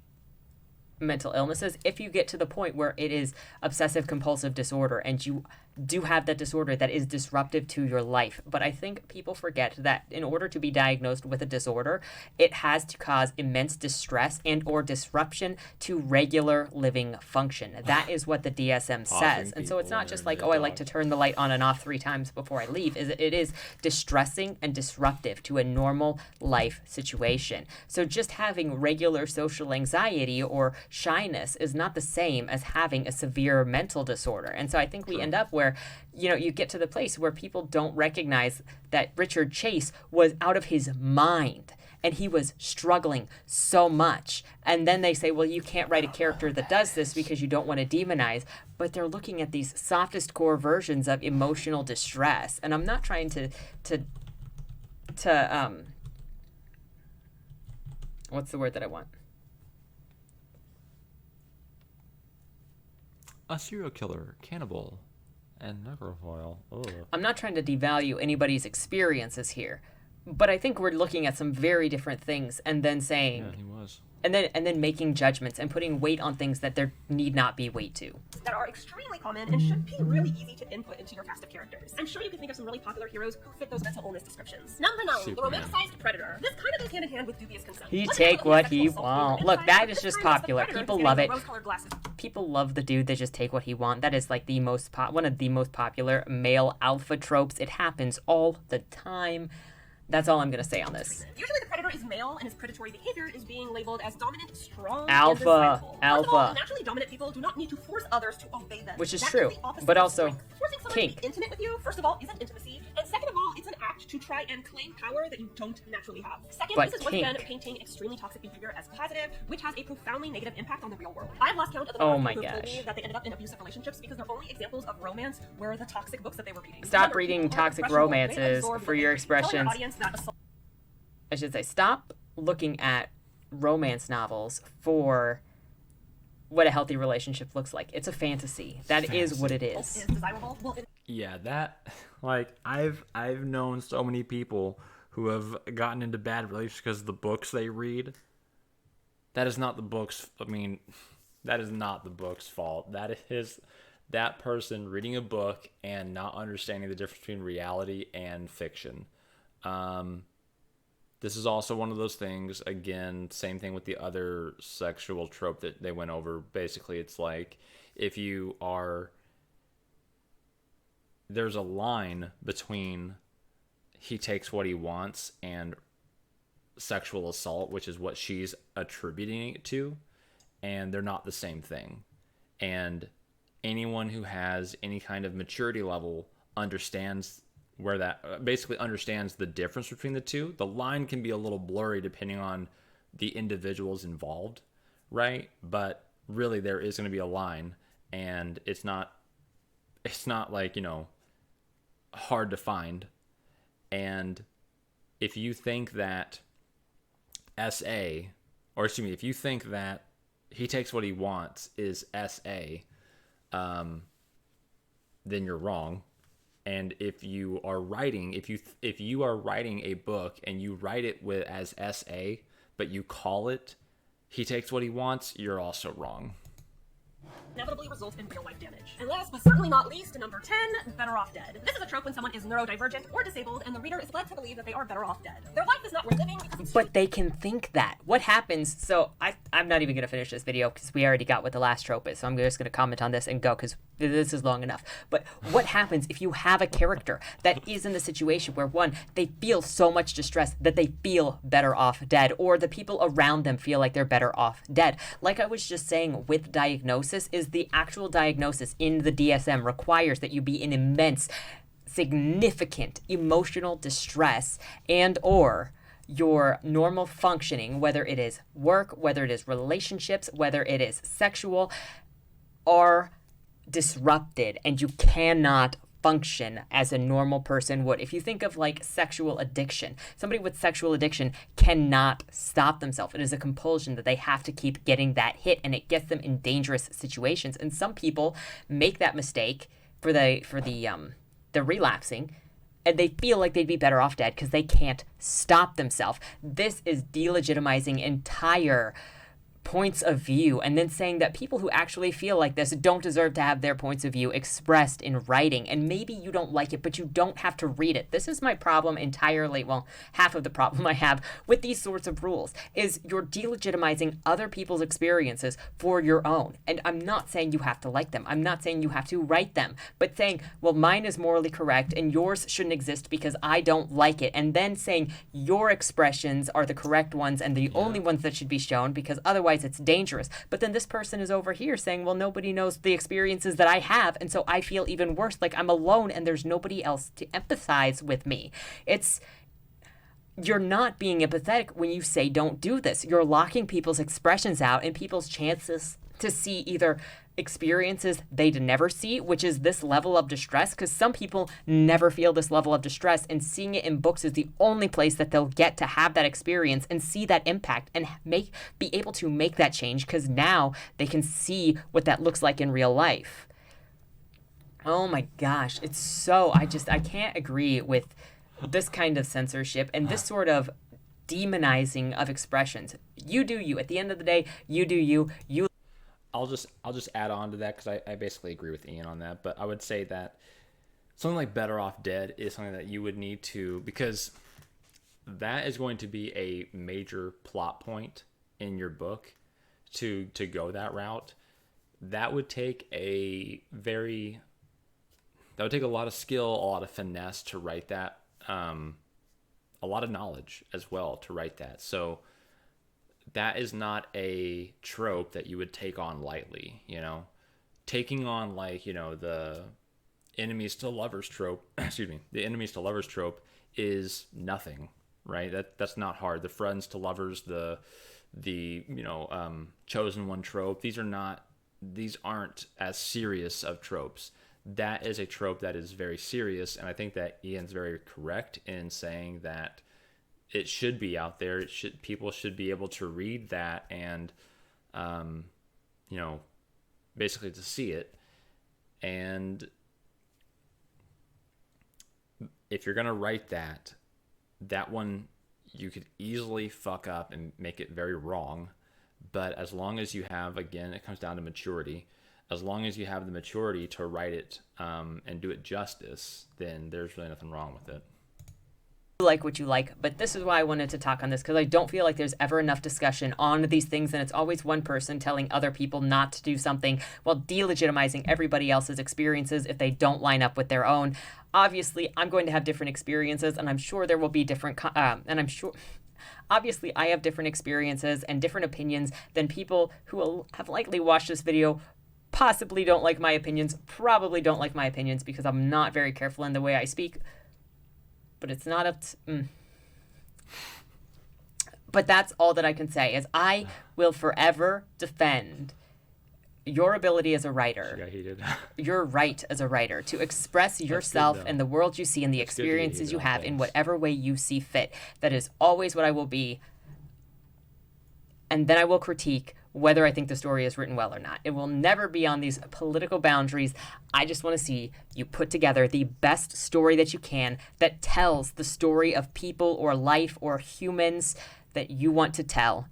mental illnesses. If you get to the point where it is obsessive compulsive disorder and you do have that disorder that is disruptive to your life. But I think people forget that in order to be diagnosed with a disorder, it has to cause immense distress and or disruption to regular living function. That is what the DSM says. And so it's not just like, oh, I like to turn the light on and off 3 times before I leave. It is distressing and disruptive to a normal life situation. So just having regular social anxiety or shyness is not the same as having a severe mental disorder. And so I think we end up where, you know, you get to the place where people don't recognize that Richard Chase was out of his mind and he was struggling so much. And then they say, well, you can't write a character that does this because you don't want to demonize. But they're looking at these softest core versions of emotional distress. And I'm not trying to what's the word that I want? A serial killer, cannibal, and necrophile. Ugh. I'm not trying to devalue anybody's experiences here, but I think we're looking at some very different things and then saying, Yeah, he was. and then making judgments and putting weight on things that there need not be weight to. That are extremely common and should be really easy to input into your cast of characters. I'm sure you can think of some really popular heroes who fit those mental illness descriptions. Number 9, Superman. the romanticized predator. This kind of goes hand in hand with dubious consent. He Let's take look at what the he sexual want. self-care. Look, In that fact, is this just time as the popular. predator People is love getting it. the rose-colored glasses. People love the dude that just take what he want. That is like the most one of the most popular male alpha tropes. It happens all the time. That's all I'm going to say on this. Usually the predator is male and his predatory behavior is being labeled as dominant, strong, Alpha, and desirable. alpha. First of all, naturally dominant people do not need to force others to obey them. Which is That true, the opposite but of also strength. Forcing someone kink. to be intimate with you, first of all, isn't intimacy, and second of all, it's an act to try and claim power that you don't naturally have. Second, But this is once kink. again painting extremely toxic behavior as positive, which has a profoundly negative impact on the real world. I've lost count of the Oh number my of people who told gosh. me that they ended up in abusive relationships because their only examples of romance were the toxic books that they were reading. Stop Remember, reading people are toxic impressionable. They romances absorb for what your they read. Tell expressions. audience that assault I should say, stop looking at romance novels for what a healthy relationship looks like. It's a fantasy. That is what it is. is desirable. Well, Yeah, that like I've known so many people who have gotten into bad relationships because of the books they read. That is not the book's. I mean, that is not the book's fault. That is that person reading a book and not understanding the difference between reality and fiction. This is also one of those things, again, same thing with the other sexual trope that they went over. Basically, it's like if you are, there's a line between he takes what he wants and sexual assault, which is what she's attributing it to, and they're not the same thing. And anyone who has any kind of maturity level understands where that basically understands the difference between the two. The line can be a little blurry depending on the individuals involved, right? But really there is going to be a line, and it's not like, you know, hard to find. And if you think that if you think that he takes what he wants is SA, then you're wrong. And if you are writing, if you are writing a book and you write it as SA, but you call it he takes what he wants, you're also wrong. inevitably results in real-life damage. And last but certainly not least, number 10, better off dead. This is a trope when someone is neurodivergent or disabled, and the reader is led to believe that they are better off dead. Their life is not worth living because it's But they can think that. What happens? So I'm not even going to finish this video because we already got what the last trope is. So I'm just going to comment on this and go because this is long enough. But what happens if you have a character that is in the situation where, one, they feel so much distress that they feel better off dead, or the people around them feel like they're better off dead? Like I was just saying with diagnosis, is the actual diagnosis in the DSM requires that you be in immense, significant emotional distress and or your normal functioning, whether it is work, whether it is relationships, whether it is sexual, are disrupted, and you cannot function as a normal person would. If you think of like sexual addiction, somebody with sexual addiction cannot stop themselves. It is a compulsion that they have to keep getting that hit, and it gets them in dangerous situations. And some people make that mistake for the relapsing, and they feel like they'd be better off dead because they can't stop themselves. This is delegitimizing entire points of view, and then saying that people who actually feel like this don't deserve to have their points of view expressed in writing. And maybe you don't like it, but you don't have to read it. This is my problem entirely. Well, half of the problem I have with these sorts of rules is you're delegitimizing other people's experiences for your own. And I'm not saying you have to like them. I'm not saying you have to write them, but saying, well, mine is morally correct and yours shouldn't exist because I don't like it. And then saying your expressions are the correct ones and the only ones that should be shown because otherwise it's dangerous. But then this person is over here saying, well, nobody knows the experiences that I have, and so I feel even worse, like I'm alone and there's nobody else to empathize with me. You're not being empathetic when you say don't do this. You're locking people's expressions out and people's chances to see either experiences they'd never see, which is this level of distress, because some people never feel this level of distress, and seeing it in books is the only place that they'll get to have that experience and see that impact and be able to make that change, because now they can see what that looks like in real life. Oh my gosh, it's so, I can't agree with this kind of censorship and this sort of demonizing of expressions. You do you. At the end of the day, you do you. I'll just add on to that because I basically agree with Ian on that. But I would say that something like Better Off Dead is something that you would need to, because that is going to be a major plot point in your book to go that route. That would take a lot of skill, a lot of finesse to write that, a lot of knowledge as well to write that. So that is not a trope that you would take on lightly, taking on the enemies to lovers trope, the enemies to lovers trope is nothing, right? That's not hard. The friends to lovers, the chosen one trope, these aren't as serious of tropes. That is a trope that is very serious. And I think that Ian's very correct in saying that it should be out there. People should be able to read that and, basically to see it. And if you're going to write that one, you could easily fuck up and make it very wrong. But as long as you have, again, it comes down to maturity. As long as you have the maturity to write it and do it justice, then there's really nothing wrong with it. Like what you like, but this is why I wanted to talk on this, because I don't feel like there's ever enough discussion on these things, and it's always one person telling other people not to do something while delegitimizing everybody else's experiences if they don't line up with their own. Obviously, I'm going to have different experiences, and I'm sure there will be different, obviously I have different experiences and different opinions than people who will have likely watched this video. Possibly don't like my opinions, probably don't like my opinions because I'm not very careful in the way I speak. But it's not up to... But that's all that I can say, is I will forever defend your ability as a writer. She got heated. Your right as a writer to express yourself and the world you see and the experiences you have in whatever way you see fit. That is always what I will be. And then I will critique whether I think the story is written well or not. It will never be on these political boundaries. I just want to see you put together the best story that you can that tells the story of people or life or humans that you want to tell.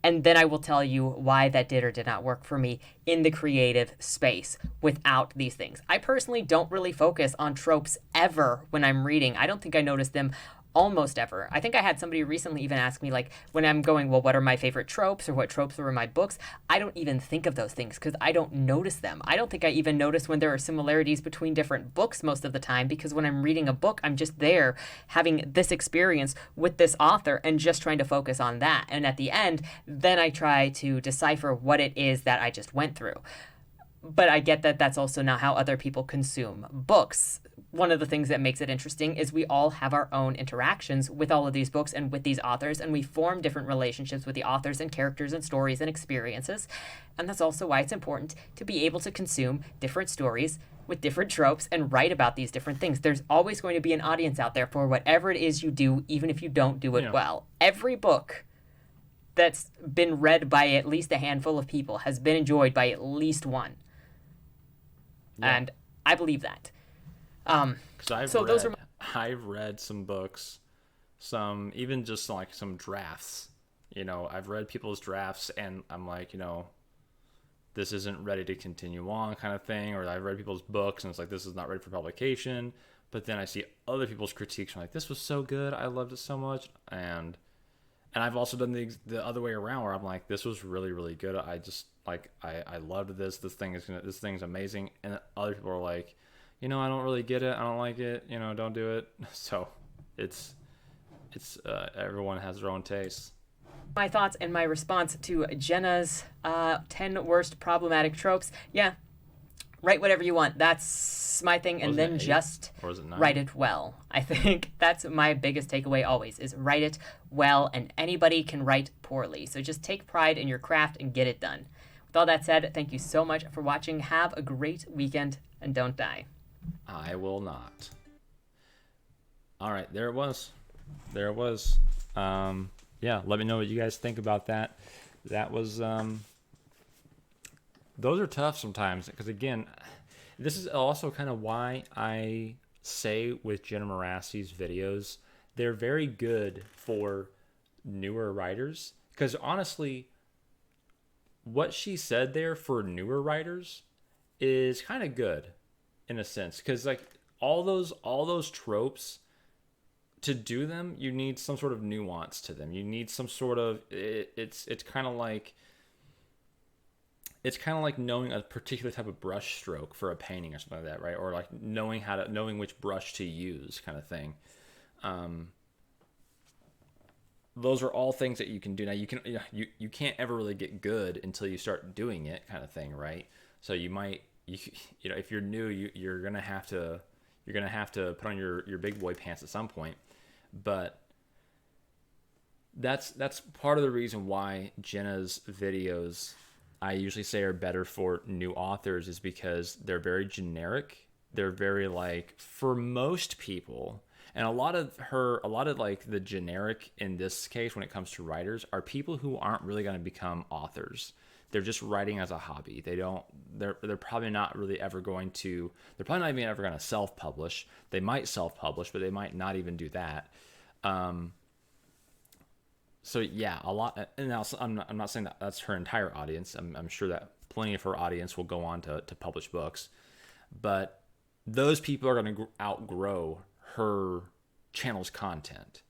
And then I will tell you why that did or did not work for me in the creative space without these things. I personally don't really focus on tropes ever when I'm reading. I don't think I notice them almost ever. I think I had somebody recently even ask me, like, when I'm going, well, what are my favorite tropes or what tropes are in my books? I don't even think of those things because I don't notice them. I don't think I even notice when there are similarities between different books most of the time, because when I'm reading a book, I'm just there having this experience with this author and just trying to focus on that. And at the end, then I try to decipher what it is that I just went through. But I get that that's also not how other people consume books. One of the things that makes it interesting is we all have our own interactions with all of these books and with these authors, and we form different relationships with the authors and characters and stories and experiences. And that's also why it's important to be able to consume different stories with different tropes and write about these different things. There's always going to be an audience out there for whatever it is you do, even if you don't do it well. Every book that's been read by at least a handful of people has been enjoyed by at least one. Yeah. And I believe that. Because I've read some books, some even just like some drafts. I've read people's drafts, and I'm like, this isn't ready to continue on, kind of thing. Or I've read people's books, and it's like, this is not ready for publication. But then I see other people's critiques, and I'm like, this was so good, I loved it so much, and I've also done the other way around, where I'm like, this was really, really good. I just like I loved this. This thing's amazing. And other people are like, I don't really get it. I don't like it. Don't do it. So it's everyone has their own tastes. My thoughts and my response to Jenna's 10 worst problematic tropes. Yeah, write whatever you want. That's my thing, and then just write it well. I think that's my biggest takeaway always, is write it well, and anybody can write poorly. So just take pride in your craft and get it done. With all that said, thank you so much for watching. Have a great weekend, and don't die. I will not. All right, there it was. Yeah, let me know what you guys think about that. That was those are tough sometimes, because again, this is also kind of why I say with Jenna Moreci's videos, they're very good for newer writers, because honestly, what she said there for newer writers is kind of good in a sense, because like all those tropes, to do them, you need some sort of nuance to them. You need some sort of it's kind of like knowing a particular type of brush stroke for a painting or something like that, right? Or like knowing which brush to use, kind of thing. Those are all things that you can do. Now you can't ever really get good until you start doing it, kind of thing, right? So if you're new, you're gonna have to put on your big boy pants at some point. But that's part of the reason why Jenna's videos, I usually say, are better for new authors, is because they're very generic. They're very like, for most people, and a lot of like the generic in this case when it comes to writers are people who aren't really going to become authors. They're just writing as a hobby. They're probably not really ever going to, they're probably not even ever going to self-publish. They might self-publish, but they might not even do that. So yeah, a lot, and now I'm not saying that that's her entire audience. I'm sure that plenty of her audience will go on to publish books, but those people are going to outgrow her channel's content.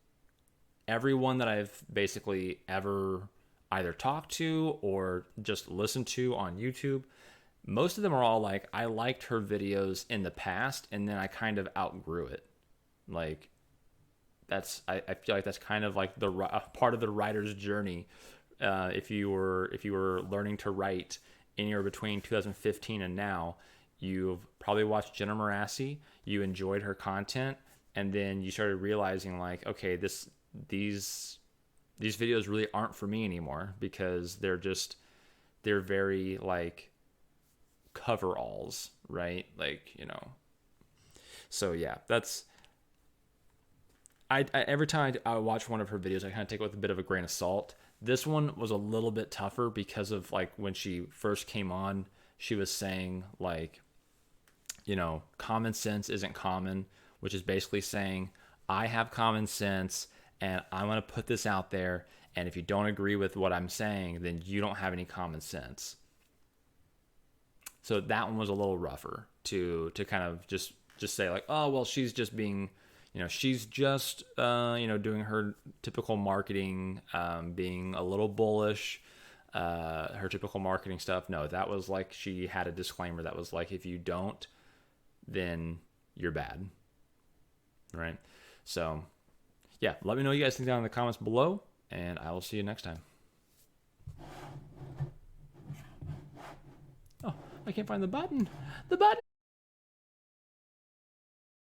Everyone that I've basically ever either talked to or just listened to on YouTube, most of them are all like, I liked her videos in the past, and then I kind of outgrew it. Like, I feel like that's kind of like the part of the writer's journey. If you were learning to write anywhere between 2015 and now, you've probably watched Jenna Moreci, you enjoyed her content, and then you started realizing like, okay, these videos really aren't for me anymore, because they're very like coveralls, right? Like, so yeah, that's, I every time I watch one of her videos, I kind of take it with a bit of a grain of salt. This one was a little bit tougher because of like when she first came on, she was saying like, common sense isn't common, which is basically saying, I have common sense and I'm going to put this out there, and if you don't agree with what I'm saying, then you don't have any common sense. So that one was a little rougher to kind of just say like, oh, well, she's just being, she's just, doing her typical marketing, being a little bullish, her typical marketing stuff. No, that was like, she had a disclaimer that was like, if you don't, then you're bad. Right? So yeah, let me know what you guys think down in the comments below, and I will see you next time. Oh, I can't find the button. The button!